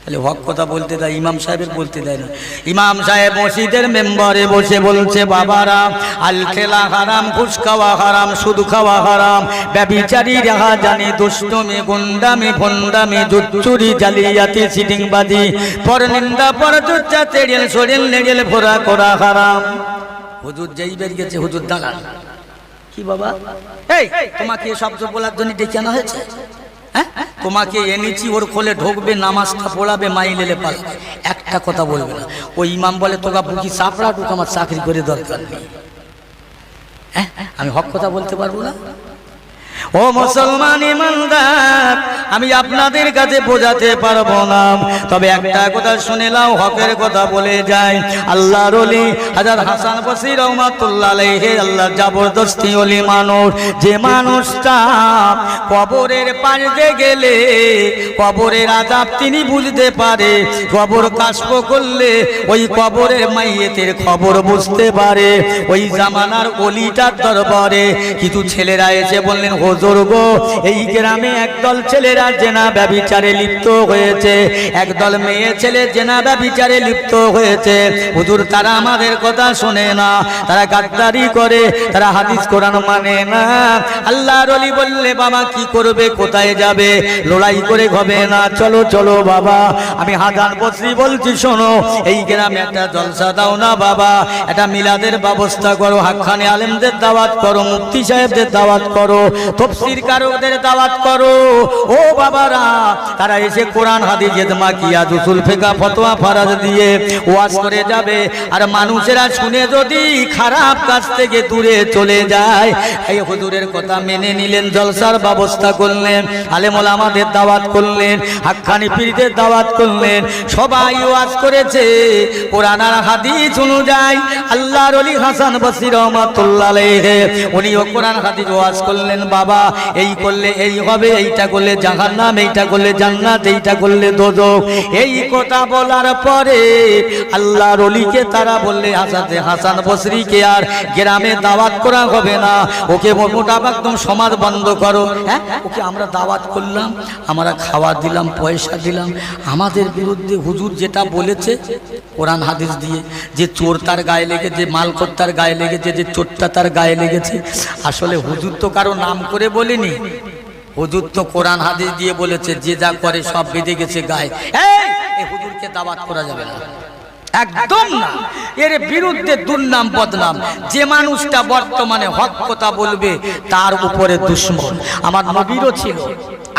[SPEAKER 1] তাহলে হক কথা বলতে দেয়, ইমাম সাহেবের বলতে দেয় না। ইমাম সাহেব মসজিদের মেম্বারে বসে বলছে, বাবারা, আল খেলা হারাম, ঘুষ খাওয়া হারাম, সুদ খাওয়া হারাম, ব্যভিচারী, রাহাজানি, দুষ্টমি, গুন্ডামি, ভণ্ডামি, জুচ্চুরি, জালিয়াতি, সিটিংবাজি, পরনিন্দা, পরচর্চা, তেড়েল সরেল নেগেল ফোরা করা হারাম। হুজুর যেই বের গেছে, হুজুর দাঁড়ান। কি বাবা, এই তোমাকে সব বলার জন্য ডেকে আনা হয়েছে? হ্যাঁ, তোমাকে এনেছি, ওর কোলে ঢুকবে, নামাজটা পড়াবে, মাইলেলে পালাবে, একটা কথা বলবে না। ওই ইমাম বলে, তোকা বুকি চাপড়া টুক, আমার চাকরি করে দরকার নেই। হ্যাঁ, আমি হক কথা বলতে পারবো না? ও মুসলমান ইমানদার, আমি আপনাদের কাছে বোঝাতে পারবো না, তবে একটা কথা শুনে নাও, হকের কথা বলে যায়। আল্লাহর ওলি হযরত হাসান বসরি রাহমাতুল্লাহ আলাইহি, আল্লাহর জবরদস্তি ওলি মানুষ, যে মানুষটা কবরের পাশে গেলে কবরের আযাব তিনি বুঝতে পারে, কবর কাশফ করলে ওই কবরের মাইয়েতের খবর বুঝতে পারে। ওই জামানার ওলিটার দরবারে কিছু ছেলেরা এসে বললেন, হুজুর হুজুর গো, এই গ্রামে একদল ছেলেরা জেনা ব্যভিচারে লিপ্ত হয়েছে, একদল মেয়ে ছেলে জেনা ব্যভিচারে লিপ্ত হয়েছে। হুজুর তারা আমাদের কথা শোনে না, তারা গাদ্দারি করে, তারা হাদিস কোরআন মানে না। আল্লাহর ওলি বললে বাবা কি করবে, কোথায় যাবে, লড়াই করে হবে না, চলো চলো বাবা। আমি হাজার বছর বলছি শোনো, এই গ্রামে একটা জলসা দাও না বাবা, একটা মিলাদের ব্যবস্থা করো, হাক্কানি আলেমদের দাওয়াত করো, মুফতি সাহেবদের দাওয়াত করো, তাফসীর কারকদের দাওয়াত করো। ও বাবারা, তারা এসে কোরআন হাদিস ইজমা কিয়াস উসুল ফিকহ ফতোয়া ফরজ দিয়ে ওয়াজ করে যাবে। আর মানুষেরা শুনে যদি খারাপ কাজ থেকে দূরে চলে যায়, এই হুজুরের কথা মেনে নিলেন, জলসার ব্যবস্থা করলেন, আলেম ওলামাদের দাওয়াত করলেন, হাক্কানি পীরদের দাওয়াত করলেন, সবাই ওয়াজ করেছে কোরআন আর হাদিস অনুযায়ী। আল্লাহর ওলি হাসান বসরি রহমাতুল্লাহ আলাইহি উনিও কোরআন হাদিস ওয়াজ করলেন, বাবা এই করলে এই হবে, এইটা করলে জাহান্নাম, এইটা করলে জান্নাত, এইটা করলে দোজখ। এই কথা বলার পরে আল্লাহর ওলিকে তারা বললে হাসান বসরিকে আর গ্রামে দাওয়াত করা হবে না, ওকে মোটামুটি একদম সমাজ বন্ধ করো। হ্যাঁ, ওকে আমরা দাওয়াত করলাম, আমরা খাওয়া দিলাম, পয়সা দিলাম, আমাদের বিরুদ্ধে হুজুর যেটা বলেছে কোরআন হাদিস দিয়ে, যে চোর তার গায়ে লেগেছে, যে মালখোর তার গায়ে লেগেছে, যে চোরটা তার গায়ে লেগেছে। আসলে হুজুর তো কারো নাম করে বলিনি, হুজুর তো কোরআন হাদিস দিয়ে বলেছে, যে যা করে সব বেঁধে গেছে গায়ে। এই হুজুরকে দাওয়াত করা যাবে না, একদম না। এর বিরুদ্ধে দুর্নাম বদনাম। যে মানুষটা বর্তমানে হক কথা বলবে তার উপরে দুশমন। আমার নবীরও ছিল।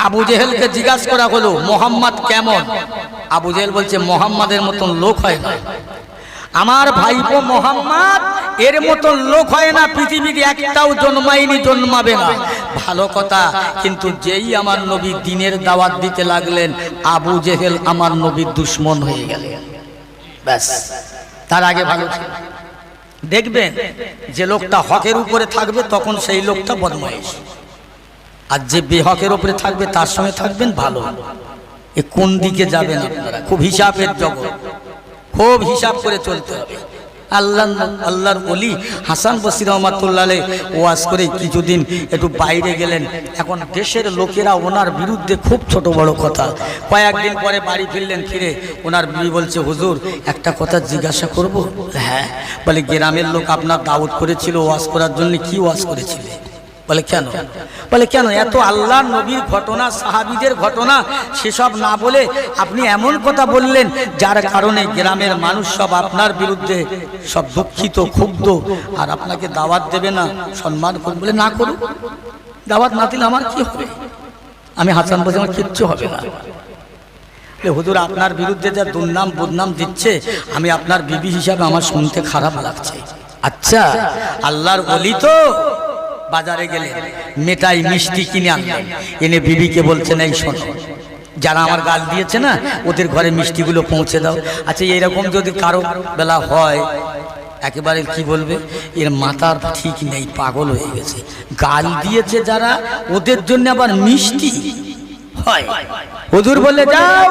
[SPEAKER 1] আবু জেহেলকে জিজ্ঞাসা করা হলো মোহাম্মদ কেমন, আবু জেহেল বলছে মোহাম্মদের মতন লোক হয় না, আমার ভাইপো মোহাম্মদ এর মতন লোক হয় না, পৃথিবীর একটাও জন্মায়নি, জন্মাবে না। ভালো কথা, কিন্তু যেই আমার নবী দ্বীনের দাওয়াত দিতে লাগলেন, আবু জেহেল আমার নবীর দুশমন হয়ে গেলেন। ব্যাস, তার আগে ভালো ছিল। দেখবেন যে লোকটা হকের উপরে থাকবে তখন সেই লোকটা বদমাইশ, আর যে বেহকের উপরে থাকবে তার সঙ্গে থাকবেন ভালো। এ কোন দিকে যাবেন আপনারা? খুব হিসাবের জগৎ, খুব হিসাব করে চলতে হবে। আল্লাহর ওলি হাসান বসরি রহমাতুল্লাহ আলাইহি ওয়াজ করে কিছুদিন একটু বাইরে গেলেন। এখন দেশের লোকেরা ওনার বিরুদ্ধে খুব ছোট বড় কথা। কয়েকদিন পরে বাড়ি ফিরলেন, ফিরে ওনার বিবি বলছে, হুজুর একটা কথা জিজ্ঞাসা করব? হ্যাঁ। বলে গ্রামের লোক আপনার দাওয়াত করেছিল ওয়াজ করার জন্য, কি ওয়াজ করেছিল? বলে কেন? বলে কেন এত আল্লাহ নবীর ঘটনা, সাহাবীদের ঘটনা সেসব না বলে আপনি এমন কথা বললেন যার কারণে গ্রামের মানুষ সব আপনার বিরুদ্ধে সব দুঃখিত, ক্ষুব্ধ, আর আপনাকে দাওয়াত দেবে না, সম্মান করবে। বলে না করুন, দাওয়াত না দিলে আমার কি হবে? আমি হাসান বলছি আমার কিচ্ছু হবে না। হুজুর আপনার বিরুদ্ধে যা দুর্নাম বদনাম দিচ্ছে, আমি আপনার বিবি হিসাবে আমার শুনতে খারাপ লাগছে। আচ্ছা, আল্লাহর ওলি তো বাজারে গেলেন, মেটাই মিষ্টি কিনে আনলেন, এনে বিবিকে বলছেন, এই শোনো, যারা আমার গাল দিয়েছে না ওদের ঘরে মিষ্টিগুলো পৌঁছে দাও। আচ্ছা, এরকম যদি কারো বেলা হয়, একেবারে কি বলবে, এর মাথার ঠিক নেই, পাগল হয়ে গেছে। গাল দিয়েছে যারা, ওদের জন্য আবার মিষ্টি হয়। হুজুর বলে যাও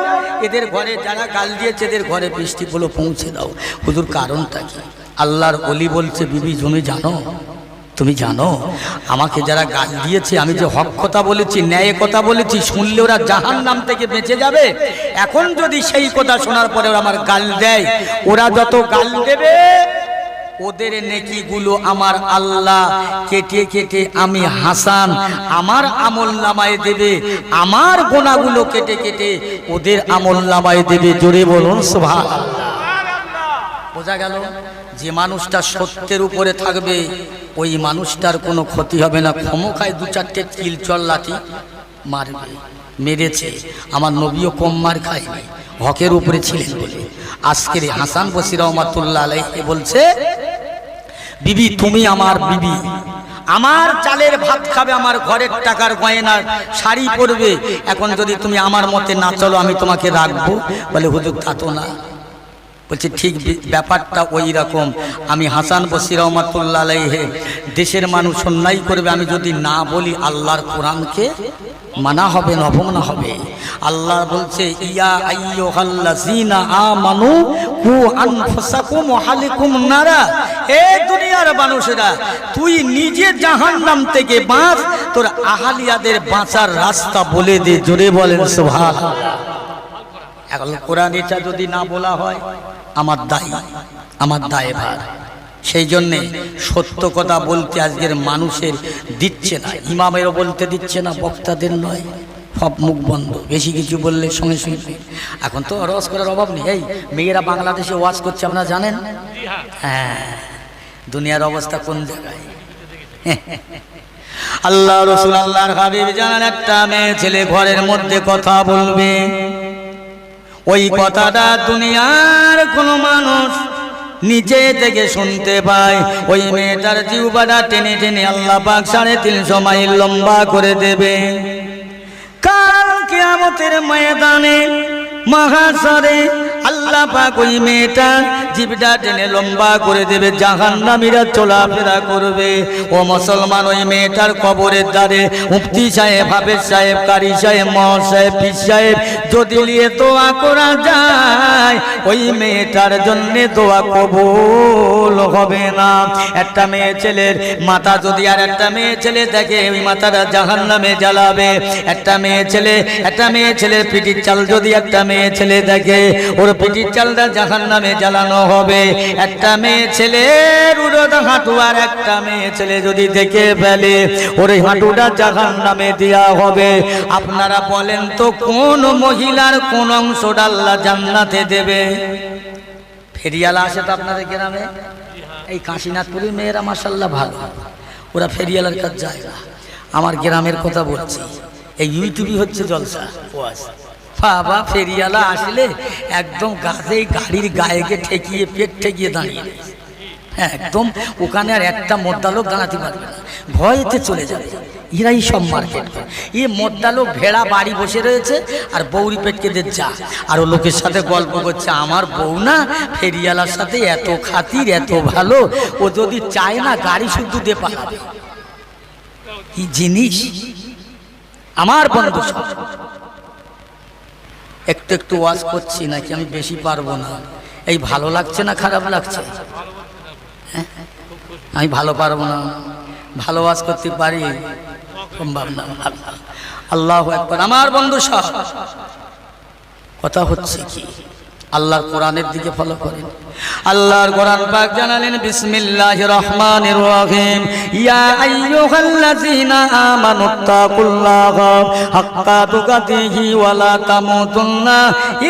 [SPEAKER 1] এদের ঘরে, যারা গাল দিয়েছে এদের ঘরে মিষ্টিগুলো পৌঁছে দাও। হুজুর কারণটা কি? আল্লাহর ওলি বলছে, বিবি তুমি জানো আমাকে যারা গাল দিয়েছে, আমি যে হক কথা বলেছি, ন্যায় কথা বলেছি, শুনলে ওরা জাহান্নাম থেকে বেঁচে যাবে। এখন যদি সেই কথা শোনার পরে ওরা আমার গাল দেয়, ওরা যত গাল দেবে ওদের নেকিগুলো আমার আল্লাহ কেটে কেটে আমি হাসান আমার আমলনামায় দেবে, আমার গুনাহগুলো কেটে কেটে ওদের আমলনামায় দেবে। জোরে বলুন সুবহানাল্লাহ। বোঝা গেল, যে মানুষটা সত্যের উপরে থাকবে ওই মানুষটার কোনো ক্ষতি হবে না। ক্ষমতায় দু চারটে চিলচর লাঠি মারবে, মেরেছে, আমার নবীও কম মার খায়নি, হকের উপরে ছিলেন বলে। আজকের হাসান বসরি রহমাতুল্লাহ আলাইহি বলছে, বিবি তুমি আমার বিবি, আমার চালের ভাত খাবে, আমার ঘরের টাকার গয়না শাড়ি পরবে, এখন যদি তুমি আমার মতে না চলো আমি তোমাকে রাখবো। বলে হুজুর তা তো না। বলছে ঠিক ব্যাপারটা ওই রকম। আমি হাসান বসরি রহমাতুল্লাহ আলাইহি, দেশের মানুষ অন্যায় করবে, আমি যদি না বলি আল্লাহর কোরআনকে মানা হবে না, অবমাননা হবে। আল্লাহ বলছে, ইয়া আইয়ুহাল্লাযীনা আমানু কু আনফুসাকুম ওয়া আহলিকুম নারা, এ দুনিয়ার মানুষেরা, তুই নিজে জাহান্নাম থেকে বাঁচ, তোর আহালিয়াদের বাঁচার রাস্তা বলে দে। জোরে বলেন সুবহানাল্লাহ। এখন কোরআন এটা যদি না বলা হয় আমার দায় ভার। সেই জন্যে সত্য কথা বলতে আজকের মানুষের দিচ্ছে না, ইমামেরও বলতে দিচ্ছে না, বক্তাদের নয়, সব মুখ বন্ধ। বেশি কিছু বললে সঙ্গে সঙ্গে এখন তো রস করার অভাব নেই। এই মেয়েরা বাংলাদেশে ওয়াজ করছে, আপনারা জানেন? হ্যাঁ, দুনিয়ার অবস্থা কোন জায়গায়। আল্লাহ রাসূল আল্লাহর হাবিব জানান, একটা মেয়ে ছেলে ঘরের মধ্যে কথা বলবে, ওই কথাটা দুনিয়ার কোনো মানুষ নিচে থেকে শুনতে পায়, ওই মেয়েটার জিহ্বাটা টেনে টেনে আল্লাহ পাক 350 মাইল লম্বা করে দেবে। কাল কিয়ামতের ময়দানে মাহশরে আল্লাহ পাক ওই মেয়েটার জিহ্বাটা টেনে লম্বা করে দেবে, জাহান্নামীরা চলাফেরা করবে। ও মুসলমান, ওই মেয়েটার কবরের দ্বারে মুফতি সাহেব, হাফেজ সাহেব, কারি সাহেব, মহল সাহেব, পীর সাহেব যদি নিয়ে দোয়া করা যায়, ওই মেয়েটার জন্য দোয়া কবুল হবে না। একটা মেয়ে ছেলের মাথা যদি আর একটা মেয়ে ছেলে দেখে, ওই মাথাটা জাহান্নামে জ্বালাবে। একটা মেয়ে ছেলের পিঠির চাল যদি একটা মেয়ে ছেলে দেখে, ওর পিঠির চালটা জাহান্নামে জ্বালানো হবে। একটা মেয়ে ছেলের উড়োদা হাঁটু আর একটা মেয়ে ছেলে যদি দেখে ফেলে, ওর হাঁটুটা জাহান্নামে দেয়া হবে। আপনারা বলেন তো, কোন মহিলার কোন অংশটা আল্লাহ জান্নাতে দেবে? ফেরিয়ালা আসে তো আপনাদের গ্রামে, এই কাশীনাথপুরের মেয়েরা মাশাআল্লাহ ভালো, ওরা ফেরিয়ালার কাজ যায় না। আমার গ্রামের কথা বলছি, এই ইউটিউবই হচ্ছে জলসা ওয়াজ। বাবা, ফেরিয়ালা আসলে একদম গাড়ির গায়েকে ঠেকিয়ে, পেট ঠেকিয়ে দাঁড়িয়ে একদম ওখানে, আর একটা মোদ্দা লোক দাঁড়াতে পারবে না, ভয়েতে চলে যাবে। এরাই সব মার্কেট করে। এ মোদ্দা লোক ভেড়া বাড়ি বসে রয়েছে আর বৌরি পেটকে যা, আর ও লোকের সাথে গল্প করছে, আমার বউ না ফেরিয়ালার সাথে এত খাতির, এত ভালো, ও যদি চায় না গাড়ি শুদ্ধ দিয়ে পালাবে। কি জিনিস আমার বন্ধু। একটু ওয়াজ করছি নাকি, আমি বেশি পারবো না। এই ভালো লাগছে না খারাপ লাগছে? আমি ভালো পারবো না, ভালো ওয়াজ করতে পারি সম্ভব না। আল্লাহু আকবার। আমার বন্ধু সব কথা হচ্ছে কি, আল্লাহর কোরআনের দিকে ফলো করেন। আল্লাহর কোরআন পাক জানালেন, বিসমিল্লাহির রহমানির রহিম, ইয়া আইয়ুহাল্লাযীনা আমানুত্তাকুল্লাহা হাক্কা তুকাতিহি ওয়া লা তামুতুন্না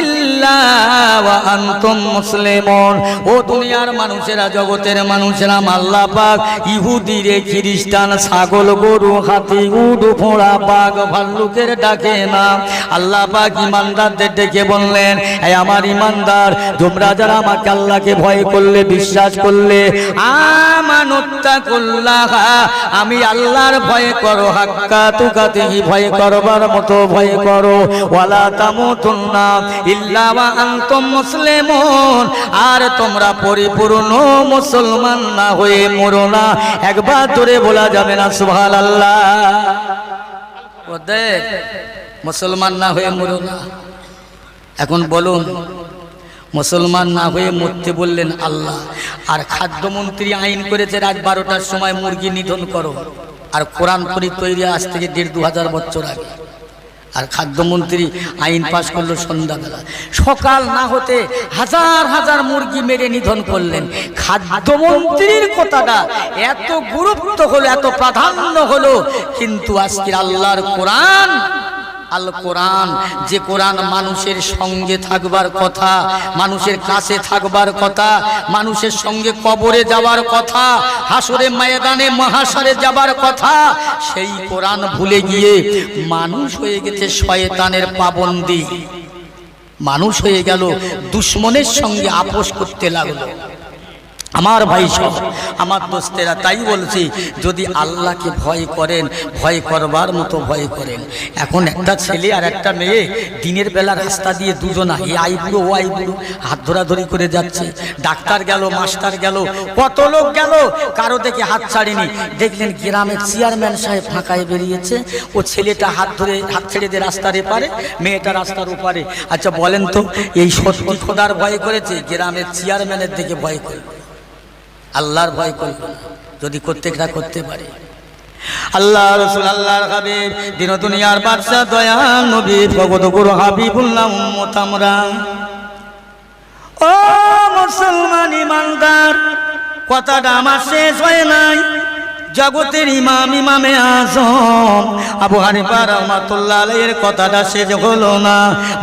[SPEAKER 1] ইল্লা ওয়া আনতুম মুসলিমুন। ও দুনিয়ার মানুষেরা, জগতের মানুষেরা, আল্লাহ পাক ইহুদি রে খ্রিস্টান, ছাগল, গরু, হাতি, উট, ঘোড়া, বাঘ, ভাল্লুকের ডাকে না, আল্লাহ পাক ইমানদারদের ডেকে বললেন, এই আমার ইমানদার, তোমরা যারা আমাকে আল্লাহকে ভয় করলে, বিশ্বাস করলে, আমানুত্তাকুল্লাহা, আমি আল্লাহর ভয় করো, হাক্কা তুকাতিহি, ভয় করবার মতো ভয় করো, ওয়ালা তামুতুন্না ইল্লা ওয়া আনতুম মুসলিমুন, আর তোমরা পরিপূর্ণ মুসলমান না হয়ে মরো না। একবার ধরে বলা যাবে না সুবহানাল্লাহ? ও দেখ, মুসলমান না হয়ে মরো না। এখন বলুন, মুসলমান না হয়ে মরতে বললেন আল্লাহ, আর খাদ্যমন্ত্রী আইন করেছে রাত 12টার সময় মুরগি নিধন করো, আর কোরআন শরীফ তৈরি আজ থেকে 1,500-2,000 বছর আগে, আর খাদ্যমন্ত্রী আইন পাশ করলো সন্ধ্যাবেলা। সকাল না হতে হাজার হাজার মুরগি মেরে নিধন করলেন। খাদ্যমন্ত্রীর কথাটা এত গুরুত্ব হলো, এত প্রাধান্য হলো, কিন্তু আজকের আল্লাহর কোরআন, আল কোরআন, যে কোরআন মানুষের সঙ্গে থাকবার কথা, মানুষের কাছে থাকবার কথা, মানুষের সঙ্গে কবরে যাওয়ার কথা, হাসরে ময়দানে মহাশরে যাবার কথা, সেই কোরআন ভুলে গিয়ে মানুষ হয়ে গেছে শয়তানের পাবন্দি, মানুষ হয়ে গেল দুশ্মনের সঙ্গে আপোষ করতে লাগলো। আমার ভাই সব, আমার দোস্তেরা, তাই বলছি, যদি আল্লাহকে ভয় করেন, ভয় করবার মতো ভয় করেন। এখন একটা ছেলে আর একটা মেয়ে দিনের বেলা রাস্তা দিয়ে দুজনা, এ আইবুড়ো ও আইবুড়ো, হাত ধরাধরি করে যাচ্ছে। ডাক্তার গেল, মাস্টার গেল, কত লোক গেল, কারো দেখে হাত ছাড়েনি। দেখলেন গ্রামের চেয়ারম্যান সাহেব ফাঁকায় বেরিয়েছে, ও ছেলেটা হাত ছেড়ে দিয়ে রাস্তার এপারে, মেয়েটা রাস্তার ওপারে। আচ্ছা বলেন তো, এই সত্যি খোদার ভয় করেছে, গ্রামের চেয়ারম্যানের দিকে ভয় করে? আল্লাহর ভয় করলো না, যদি প্রত্যেকটা করতে পারে। আল্লাহ রাসূল আল্লাহর হাবিব দিন দুনিয়ার বাদশা দয়াল নবী ভগত গুরু হাবিবুল্লাহ উম্মত আমরা। ও মুসলমান ইমানদার, কথাটা আমার শেষ হয় নাই। জগতের ইমাম ইমামে আজম আবু হানিফা রাহমাতুল্লাহ আলাইহির কথাটা শেষ হলো না।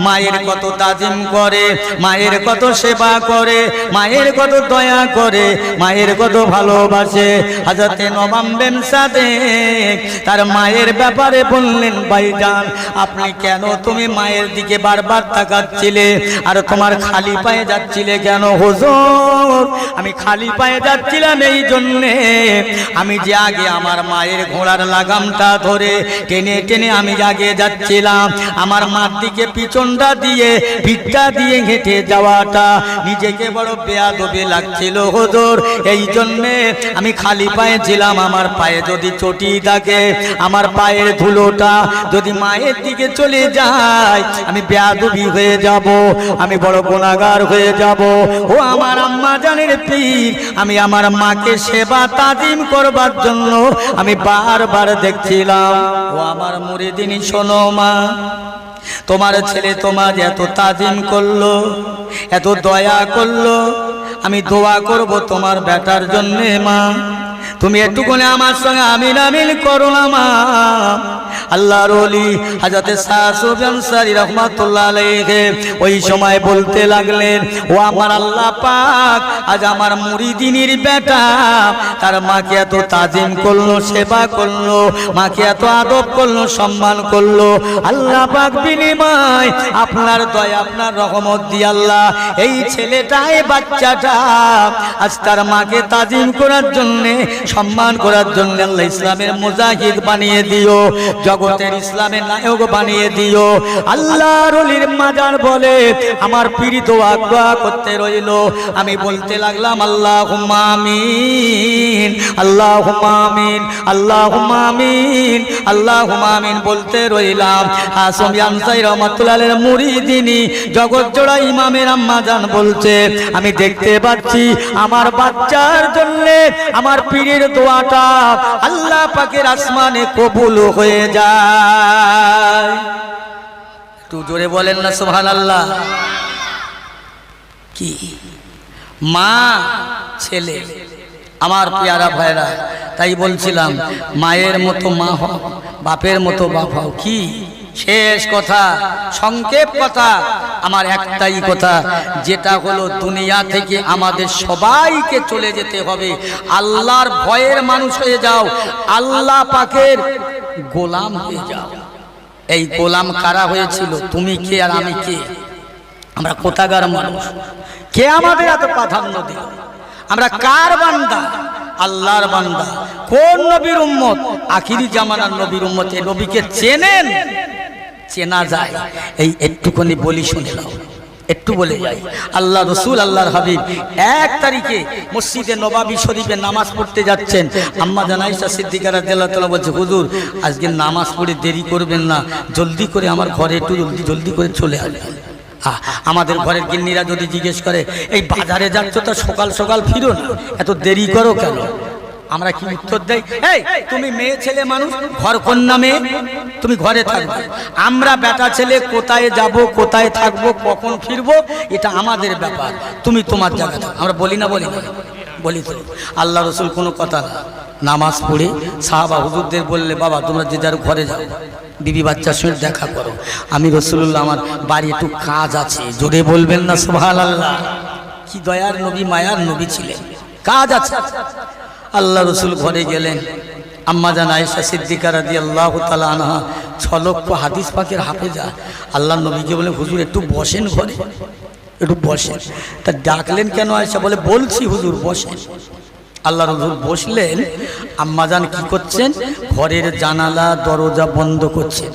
[SPEAKER 1] মায়ের কত তাজিম করে, মায়ের কত সেবা করে, মায়ের কত দয়া করে, মায়ের কত ভালোবাসে। হযরতে নবাব বিন সাদেক তার মায়ের ব্যাপারে বললেন, ভাইজান আপনি কেন তুমি মায়ের দিকে বারবার তাকাচ্ছিলে আর তোমার খালি পায়ে যাচ্ছিলে কেন? হুজুর আমি খালি পায়ে যাচ্ছিলাম এই জন্যে, আমি যে আগে আমার মায়ের ঘোড়ার লাগামটা ধরে টেনে টেনে আমি আগে যাচ্ছিলাম, আমার মার দিকে পিছনটা দিয়ে পিঠটা দিয়ে হেঁটে যাওয়াটা নিজেকে বড় বেয়াদবি লাগছিল হুজুর। এই জন্যে আমি খালি পায়ে ছিলাম। আমার পায়ে যদি চটি থাকে, আমার পায়ের ধুলোটা যদি মায়ের দিকে চলে যায়, আমি বেয়াদবি হয়ে যাব, আমি বড় গুনাহগার হয়ে যাব। ও আমার আম্মা জানের পীর, আমি আমার মাকে সেবা তাজিম করবার জন্য আমি বারবার দেখছিলাম। ও আমার মুরিদিনী শোনো মা, তোমার ছেলে তোমার এত তাজিম করলো, এত দয়া করলো, আমি দোয়া করব তোমার বেটার জন্যে মা। তুমি একটুখানি আমার সঙ্গে আমিন আমিন করো না মা। আল্লাহর ওলি হযরত শাহ সুফিয়ান আনসারী রাহমাতুল্লাহ আলাইহি ওই সময় বলতে লাগলেন, ও আমার আল্লাহ পাক, আজ আমার মুরিদিনীর বেটা তার মাকে এত তাজিম করলো, সেবা করলো, মাকে এত আদব করলো, সম্মান করলো। আল্লাহ পাক বিনিময় আপনার দয়া আপনার রহমত দিয়ে আল্লাহ এই ছেলেটা এই বাচ্চাটা আজ তার মাকে তাজিম করার জন্যে সম্মান করার জন্য আল্লাহ ইসলামের মুজাহিদ বানিয়ে দিও, জগতের ইসলামের নায়ক বানিয়ে দিও। আল্লাহর ওলির মাজার বলে আমার পীর দোয়া করতে রইল। আমি বলতে লাগলাম আল্লাহুম্মা আমিন, আল্লাহুম্মা আমিন, আল্লাহুম্মা আমিন, আল্লাহুম্মা আমিন বলতে রইলাম। হাসম আনসারী রাহমাতুল্লাহ আলাইহির মুরিদিনী জগৎ জোড়া ইমামের আম্মা জান বলছে, আমি দেখতে পাচ্ছি আমার বাচ্চার জন্য আমার পীরের দোয়াটা আল্লাহ পাকের আসমানে কবুল হয়ে যায়। একটু জোরে বলেন না সুবহানাল্লাহ। কি মা ছেলে আমার পেয়ারা ভাইরা, তাই বলছিলাম মায়ের মতো মা হও, বাপের মতো বাপ হও। কি শেষ কথা, সংক্ষেপ কথা, আমার একটাই কথা, যেটা হলো দুনিয়া থেকে আমাদের সবাইকে চলে যেতে হবে। আল্লাহর ভয়ের মানুষ হয়ে যাও, আল্লাহ পাকের গোলাম হয়ে যাও। এই গোলাম কারা হয়েছিল? তুমি কে আর আমি কে? আমরা কোথাকার মানুষ? কে আমাদের এত প্রাধান্য দিল? আমরা কার বান্দা? আল্লাহর বান্দা। কোন নবীর উম্মত? আখিরি জামানার নবীর উম্মত। এই নবীকে চেনেন? চেনা যায়। এই একটুখানি বলি শুনে নাও, একটু বলে যাই। আল্লাহ রসুল আল্লাহর হাবিব 1 তারিখে মসজিদে নবাবী শরীফে নামাজ পড়তে যাচ্ছেন। আম্মা জান আয়েশা সিদ্দিকা রাদিয়াল্লাহু তাআলা বলছে, হুজুর আজকে নামাজ পড়ে দেরি করবেন না, জলদি করে আমার ঘরে একটু জলদি করে চলে আসবেন। আমাদের ঘরের গিন্নিরা যদি জিজ্ঞেস করে, এই বাজারে যাচ্ছ তো সকাল সকাল ফিরো না, এত দেরি করো কেন? আমরা কি উত্তর দেই? এই তুমি মেয়ে ছেলে মানুষ, ঘর কন্যা মেয়ে, তুমি ঘরে থাকবে। আমরা বেটা ছেলে কোথায় যাব, কোথায় থাকবো, কখন ফিরবো, এটা আমাদের ব্যাপার, তুমি তোমার জায়গা থাকো। আমরা বলি না? বলি না? বলি তো। আল্লাহ রসুল কোনো কথা না, নামাজ পড়ে সাহাবা হুজুরদের বললে, বাবা তোমরা যে যার ঘরে যাও, বিবি বাচ্চার সঙ্গে দেখা করো, আমি রসুল্লাহ আমার বাড়ি একটু কাজ আছে। জোরে বলবেন না সুবহানাল্লাহ। কি দয়ার নবী, মায়ার নবী ছিলেন, কাজ আছে। আল্লাহ রসুল ঘরে গেলেন। আম্মা জান আয়েশা সিদ্দিকা রাদিয়াল্লাহু তাআলা আনহা 6 লক্ষ হাদিস পাকের হাফেজা, আল্লাহ নবীকে বলে, হুজুর একটু বসেন ঘরে, একটু বসেন। তা ডাকলেন কেন আয়েশা? বলে, বলছি হুজুর বসেন। আল্লাহ রসুল বসলেন। আম্মা জান কি করছেন? ঘরের জানালা দরজা বন্ধ করছেন।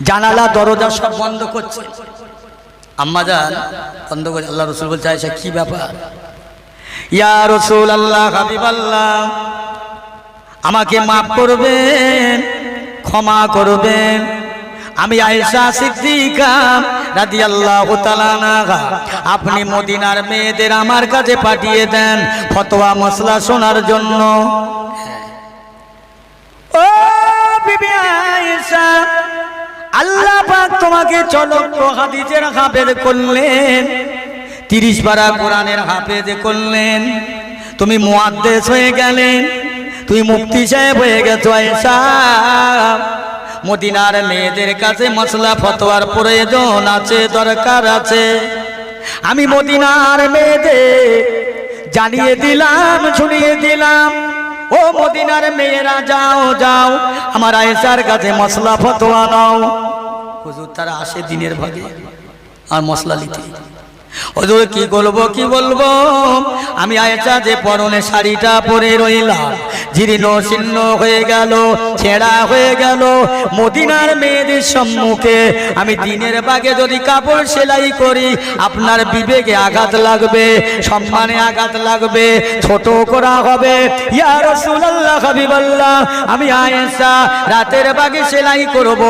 [SPEAKER 1] জানালা দরজা সব বন্ধ করছে। আম্মা জান বন্ধ করে আল্লাহ রসুল বলছে, আয়েশা কি ব্যাপার? ইয়া রাসূলুল্লাহ, হাবিবাল্লাহ, আমাকে মাফ করবেন, ক্ষমা করবেন। আমি আয়েশা সিদ্দিকা রাদিয়াল্লাহু তাআলা আনহা, আপনি মদিনার মেয়েদের আমার কাছে পাঠিয়ে দেন ফতোয়া মাসলা শোনার জন্য। ও বিবি আয়েশা, আল্লাহ পাক তোমাকে চলক হাদিসের হাফেজ করলেন, 30 পারা কোরআনের হাফেজ করলেন, তুমি মুহাদ্দিস হয়ে গেলেন, তুমি মুফতি সাহেব হয়ে গেছো আয়েশা। মদিনার মেয়েদের কাছে মাসলা ফতোয়ার প্রয়োজন আছে, দরকার আছে। আমি মদিনার মেয়েদের জানিয়ে দিলাম, শুনিয়ে দিলাম, ও মদিনার মেয়েরা যাও যাও আমার আয়েশার কাছে মাসলা ফতোয়া নাও। হুজুর তারা আসে দিনের ভাগে আর মশলা নিতে। হুজুর কি বলবো কি বলবো, আমি আয়েশা যে পরনে শাড়িটা পরে রইলাম জীর্ণ শীর্ণ হয়ে গেল, ছেঁড়া হয়ে গেল, মদিনার মেয়েদের সম্মুখে আমি দিনের বাগে যদি কাপড় সেলাই করি আপনার বিবেকে আঘাত লাগবে, সম্মানে আঘাত লাগবে, ছোট করা হবে। ইয়া রাসূলুল্লাহ হাবিবাল্লাহ, আমি আয়েশা রাতের বাগে সেলাই করব,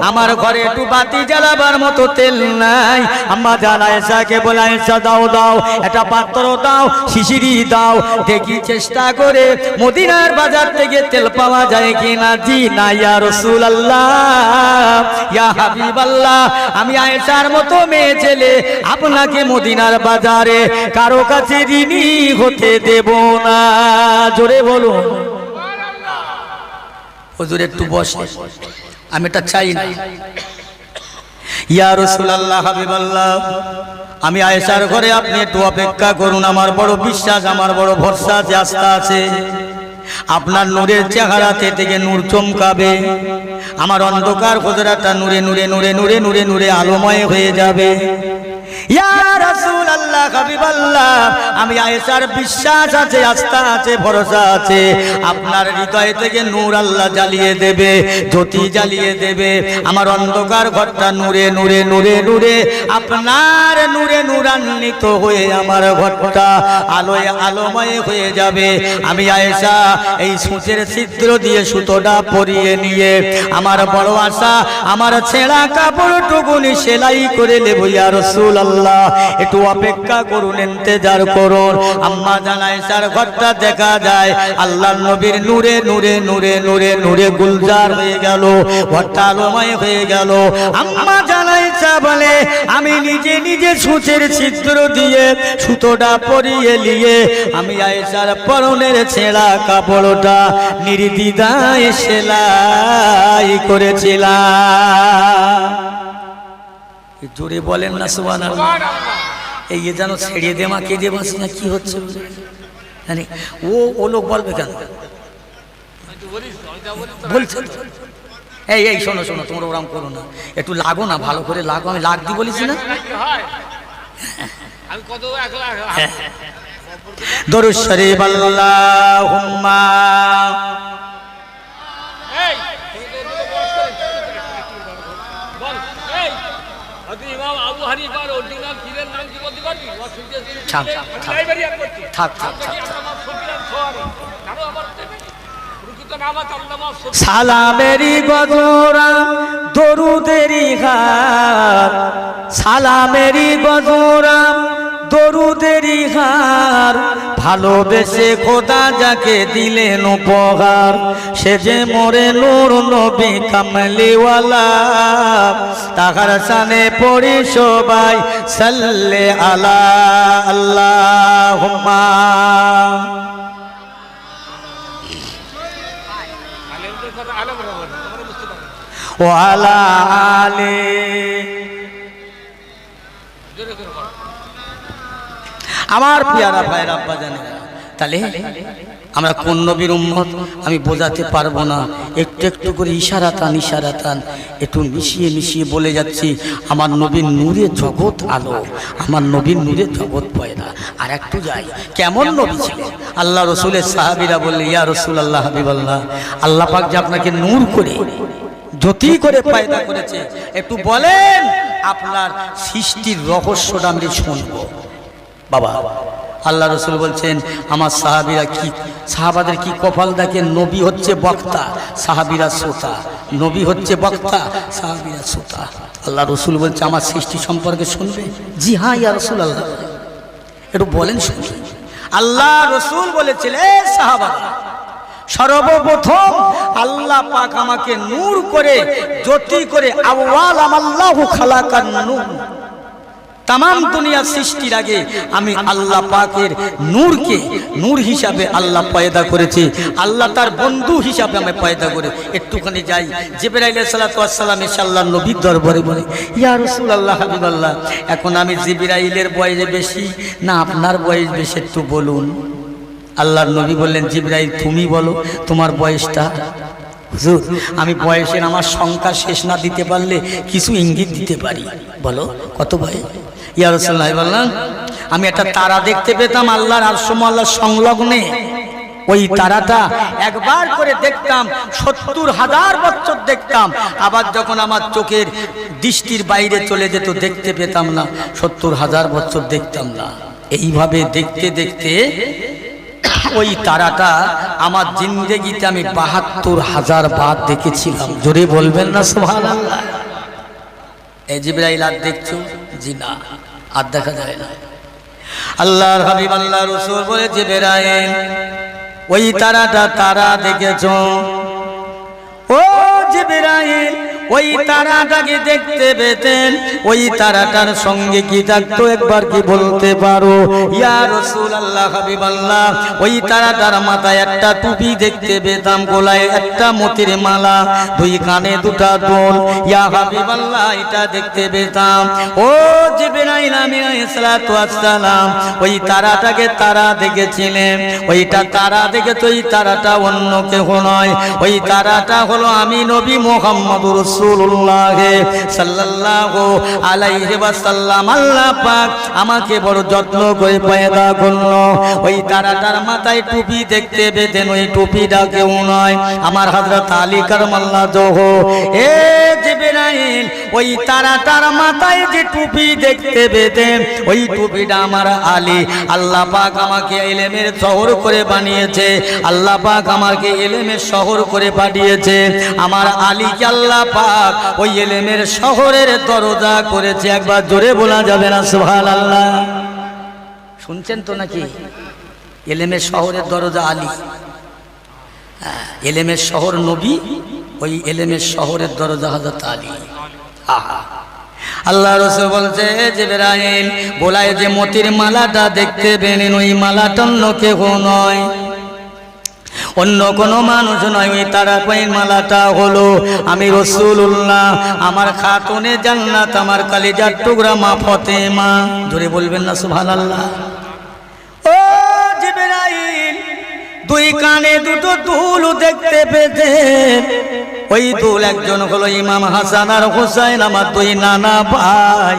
[SPEAKER 1] আমার ঘরে একটু বাতি জ্বালাবার মতো তেল নাই। আম্মা জান আয়েশাকে বলে, আয়েশা দাও দাও একটা পাত্র দাও, শিশিরি দাও, দেখি চেষ্টা করে মদিনার বাজার থেকে তেল পাওয়া যায় কিনা। জি না ইয়া রাসূলুল্লাহ, ইয়া হাবিবাল্লাহ, আমি আয়েশার মতো মেয়ে ছেলে আপনাকে মদিনার বাজারে কারো কাছে ঋণী হতে দেব না। জোরে বলুন। হুজুর একটু বসে, আমি এটা চাই না। ইয়া রাসূলুল্লাহ হাবিবাল্লাহ, আমি আয়েশার ঘরে আপনি একটু অপেক্ষা করুন, আমার বড় বিশ্বাস, আমার বড় ভরসা আছে, আস্থা আছে, আপনার নূরের চেহারাতে থেকে নূর চমকাবে, আমার অন্ধকার হুজরাটা নূরে নূরে নূরে নূরে নূরে নূরে আলোময় হয়ে যাবে। ইয়া রাসূলুল্লাহ হাবিবাল্লাহ, আমি আয়েশার বিশ্বাস আছে, আস্থা আছে, ভরসা আছে, আপনার হৃদয় থেকে নূর আল্লাহ জ্বালিয়ে দেবে, জ্যোতি জ্বালিয়ে দেবে, আমার অন্ধকার ঘরটা নূরে নূরে নূরে নূরে আপনার নূরে নূরান্বিত হয়ে আমার ঘরটা আলোয় আলোময় হয়ে যাবে। আমি আয়েশা এই সূচের ছিদ্র দিয়ে সুতোটা পরিয়ে নিয়ে আমার বড় আশা, আমার ছেঁড়া কাপড়টুকুনি সেলাই করে নেব। ইয়া রাসূলুল্লাহ একটু অপেক্ষা করুন, ইন্তজার করুন। আম্মা জান আয়েশার ঘরটা দেখা যায় আল্লাহর নবীর নূরে নূরে নূরে নূরে নূরে গুলজার হয়ে গেল, ঘরটা আলোময় হয়ে গেল। আম্মা জান আয়েশা বলে, আমি নিজে নিজে সূচের ছিদ্র দিয়ে সুতোটা পরিয়ে নিয়ে আমি আয়েশার পরনের ছেঁড়া কাপড়টা নির্দ্বিধায় সেলাই করেছিলাম। জোরে বলেন না সুবহানাল্লাহ। এই যেন ছেড়ে দে মা, কেঁদে বাঁচি না, কি হচ্ছে জানি। ও লোক বলবে কেন বলছে? এই এই শোনো শোনো, তোমরা ওরম করো না, একটু লাগো না, ভালো করে লাগো। আমি লাগ দি বলেছি না? দরুদ শরীফ আল্লাহুম্মা সালামেরি গজরা দরুদেরি হার, সালামেরি গজরা দরুদেরি হার, ভালোবেসে খোদা যাকে দিলেন উপহার, সে যে মোরে নূর নবী কামলিওয়ালা, তাহার শানে পড়ি সবাই সাল্লে আলা আল্লাহুম্মা। ওয়ালা আলে। আমার পিয়ারা ভাইরা আব্বা জানেন, তাহলে আমরা কোন নবীর উম্মত আমি বোঝাতে পারবো না, একটু একটু করে ইশারাতান ইশারাতান একটু মিশিয়ে মিশিয়ে বলে যাচ্ছি। আমার নবীর নূরে জগৎ আলো, আমার নবীর নূরে জগৎ পয়দা। আর একটু যাই, কেমন নবী ছিলেন? আল্লাহ রসুলের সাহাবীরা বললে, ইয়া রাসূলুল্লাহ হাবিবাল্লাহ, আল্লাহ পাক যে আপনাকে নূর করে জ্যোতি করে পয়দা করেছে, একটু বলেন আপনার সৃষ্টির রহস্যটা আমি শুনবো। বাবা আল্লাহ রসুল বলছেন, আমার সাহাবীরা কি, সাহাবাদের কি কপাল দেখে, নবী হচ্ছে বক্তা, সাহাবীরা শ্রোতা। নবী হচ্ছে বক্তা, সাহাবীরা শ্রোতা। আল্লাহ রসুল বলছে আমার সৃষ্টি সম্পর্কে শুনবে? জি হ্যাঁ ইয়া রসুল আল্লাহ। একটু বলেন শুনি। আল্লাহ রসুল বলেছিলেন সাহাবা, সর্বপ্রথম আল্লাহ পাক আমাকে নূর করে জ্যোতি করে আউয়াল আমাল্লাহু খালাকান নূর, তাম দুনিয়া সৃষ্টির আগে আমি আল্লাহ পাকের নূরকে নূর হিসাবে আল্লাহ পয়দা করেছি। আল্লাহ তার বন্ধু হিসাবে আমি পয়দা করে। একটুখানি যাই, জিবরাইল আলাইহিস সালাতু ওয়াস সালাম এসে আল্লাহর নবীর দরবারে বলে, ইয়া রাসূলুল্লাহ হাবিবাল্লাহ, এখন আমি জিবরাইলের বয়স বেশি না আপনার বয়স বেশি, একটু বলুন। আল্লাহর নবী বললেন, জিবরাইল তুমি বলো তোমার বয়সটা। হুজুর আমি বয়সের আমার সংখ্যা শেষ না দিতে পারলে কিছু ইঙ্গিত দিতে পারি, বলো কত বয়স? ইয়া রাসূলুল্লাহ বললেন, আমি একটা তারা দেখতে পেতাম আল্লাহর আরশ আল্লাহর সংলগ্নে, ওই তারাটা একবার করে দেখতাম ৭০,০০০ বছর দেখতাম, আবার যখন আমার চোখের দৃষ্টির বাইরে চলে যেত দেখতে পেতাম না, ৭০,০০০ বছর দেখতাম না। এইভাবে দেখতে দেখতে ওই তারাটা আমার জিন্দেগিতে আমি ৭২,০০০ বার দেখেছিলাম। জোরে বলবেন না সুবহানাল্লাহ। এই জিবরাইল আর দেখছো? জি না, আর দেখা যায় না। আল্লাহর হাবিব আল্লাহ রাসূল বলে, জিবরাইল ওই তারাটা তারা দেখেছো? ও জিবরাইল ওই তারাটাকে দেখতে পেতেন, ওই তারাটার সঙ্গে কি থাকতো একবার কি বলতে পারো? ইয়া রাসূলুল্লাহ হাবিবাল্লাহ, ওই তারাটার মাথায় একটা টুপি দেখতে পেতাম, গলায় একটা মতির মালা, দুই কানে দুটা দুল। ইয়া হাবিবাল্লাহ এটা দেখতে পেতাম। ও জিবরাইল আমিন আলাইহিস সালাতু ওয়াস সালাম ওই তারাটাকে তারা দেখেছিলেন, ওইটা তারা দেখেছো, ওই তারাটা অন্য কেউ নয়, ওই তারাটা হলো আমি নবী মুহাম্মদুর রাসূলুল্লাহ সাল্লাল্লাহু আলাইহি ওয়াসাল্লাম। আল্লাহ পাক আমাকে বড় যত্ন করে পয়দা করলো। ওই তারাটার মাথায় টুপি দেখতে পেতেন, ওই টুপিটা কেউ নয় আমার হযরত আলী কারামাল্লাহু ওয়াজহু। এ জিবরাইল ওই তারাটার মাথায় যে টুপি দেখতে পেতেন, ওই টুপিটা আমার আলী। আল্লাহ পাক আমাকে ইলমের শহর করে বানিয়েছে, আল্লাহ পাক আমাকে ইলমের শহর করে পাঠিয়েছে। আমার আলীকে আল্লাহ পাক ওই ইলমের শহরের দরজা করেছে। একবার জোরে বলা যাবে না সুবহানাল্লাহ? শুনছেন তো নাকি? ইলমের শহরের দরজা আলী, ইলমের শহর নবী, ওই ইলমের শহরের দরজা হযরত আলী। আহা, আল্লাহ রাসূল বলছে, জিবরাইল বলায় যে মতির মালাটা দেখতে পেলেন, ওই মালাটা অন্য কেউ নয়, অন্য কোনো মানুষ নয়, ওই তারাকোয়ের মালাটা হলো আমি রাসূলুল্লাহ, আমার খাতুনে জান্নাত, আমার কলিজার টুকরা মা ফাতেমা। জোরে বলবেন না সুবহানাল্লাহ? ও জিবরাইল দুই কানে দুটো দুল দেখতে পেতেন, ওই দুল একজন হলো ইমাম হাসান আর হুসাইন, আমার দুই নানা ভাই।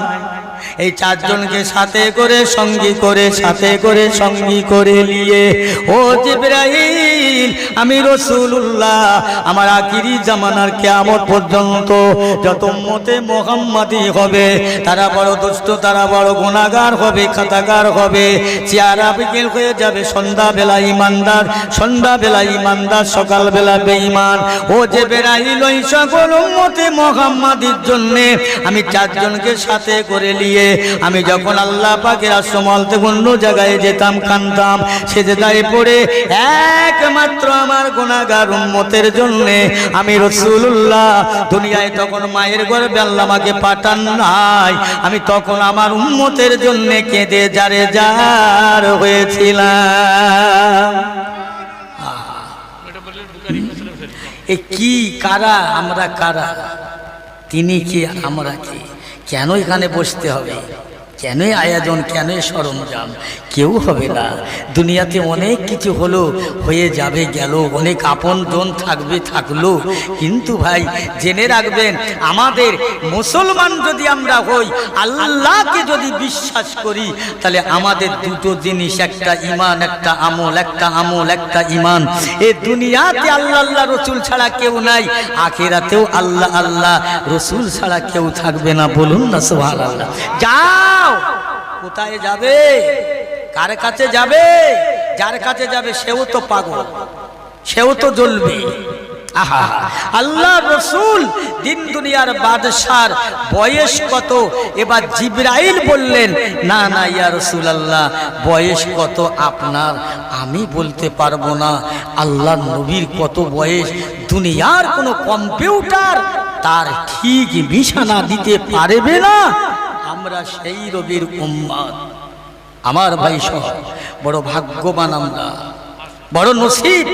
[SPEAKER 1] এই চারজনকে সাথে করে সঙ্গী করে সাথে করে সঙ্গী করে নিয়ে ও জিবরাইল আমি রাসূলুল্লাহ আমার আখিরি জামানার কিয়ামত পর্যন্ত যত উম্মতে মুহাম্মাদি হবে তারা বড় দুষ্ট, তারা বড় গুনাহগার হবে, খাতাকার হবে, চেহারা বিকেল হয়ে যাবে, সন্ধ্যাবেলা ইমানদার, সন্ধ্যাবেলা ইমানদার, সকালবেলা বেঈমান। ও জিবরাইল ওই সকল উম্মতে মুহাম্মাদির জন্য আমি চারজনকে সাথে করে নিয়ে আমি যখন আল্লাহ পাকের আশ্রমতে অন্য জায়গায় যেতাম, কাঁদতাম, সেজদায় পড়ে একমাত্র আমার গুনাহগার উম্মতের জন্য আমি রাসূলুল্লাহ দুনিয়ায় তখন মায়ের গর্ভে আল্লাহ আমাকে পাঠান নাই, আমি তখন আমার উম্মতের জন্য কেঁদে যারে যার হয়েছিলাম। এ কি কারা? আমরা কারা? তিনি কি আমরা কি? কেন এখানে বসতে হবে? কেন আয়োজন? কেন সরঞ্জাম? কেউ হবে না। দুনিয়াতে অনেক কিছু হলো, হয়ে যাবে, গেল, অনেক আপনজন থাকবে, থাকলো, কিন্তু ভাই জেনে রাখবেন আমাদের মুসলমান যদি আমরা হই, আল্লাহকে যদি বিশ্বাস করি, তাহলে আমাদের দুটো জিনিস, একটা ঈমান, একটা আমল, একটা আমল, একটা ঈমান। এই দুনিয়াতে আল্লাহ আল্লাহ রসুল ছাড়া কেউ নাই, আখিরাতেও আল্লাহ আল্লাহ রসুল ছাড়া কেউ থাকবে না। বলুন না সুবহানাল্লাহ? যাও, কোথায় যাবে? কার কাছে যাবে? যার কাছে যাবে সেও তো পাগল, সেও তো জ্বলবে। আহা, আল্লাহ রসুল দিন দুনিয়ার বাদশার বয়স কত? এবার জিবরাইল বললেন, না না ইয়া রাসূলুল্লাহ, বয়স কত আপনার আমি বলতে পারবো না। আল্লাহ নবীর কত বয়স দুনিয়ার কোনো কম্পিউটার তার ঠিক নিশানা দিতে পারবে না। আমরা সেই নবীর উম্মত। আমার ভাই সহ বড় ভাগ্যবান আমরা, বড় নসিব।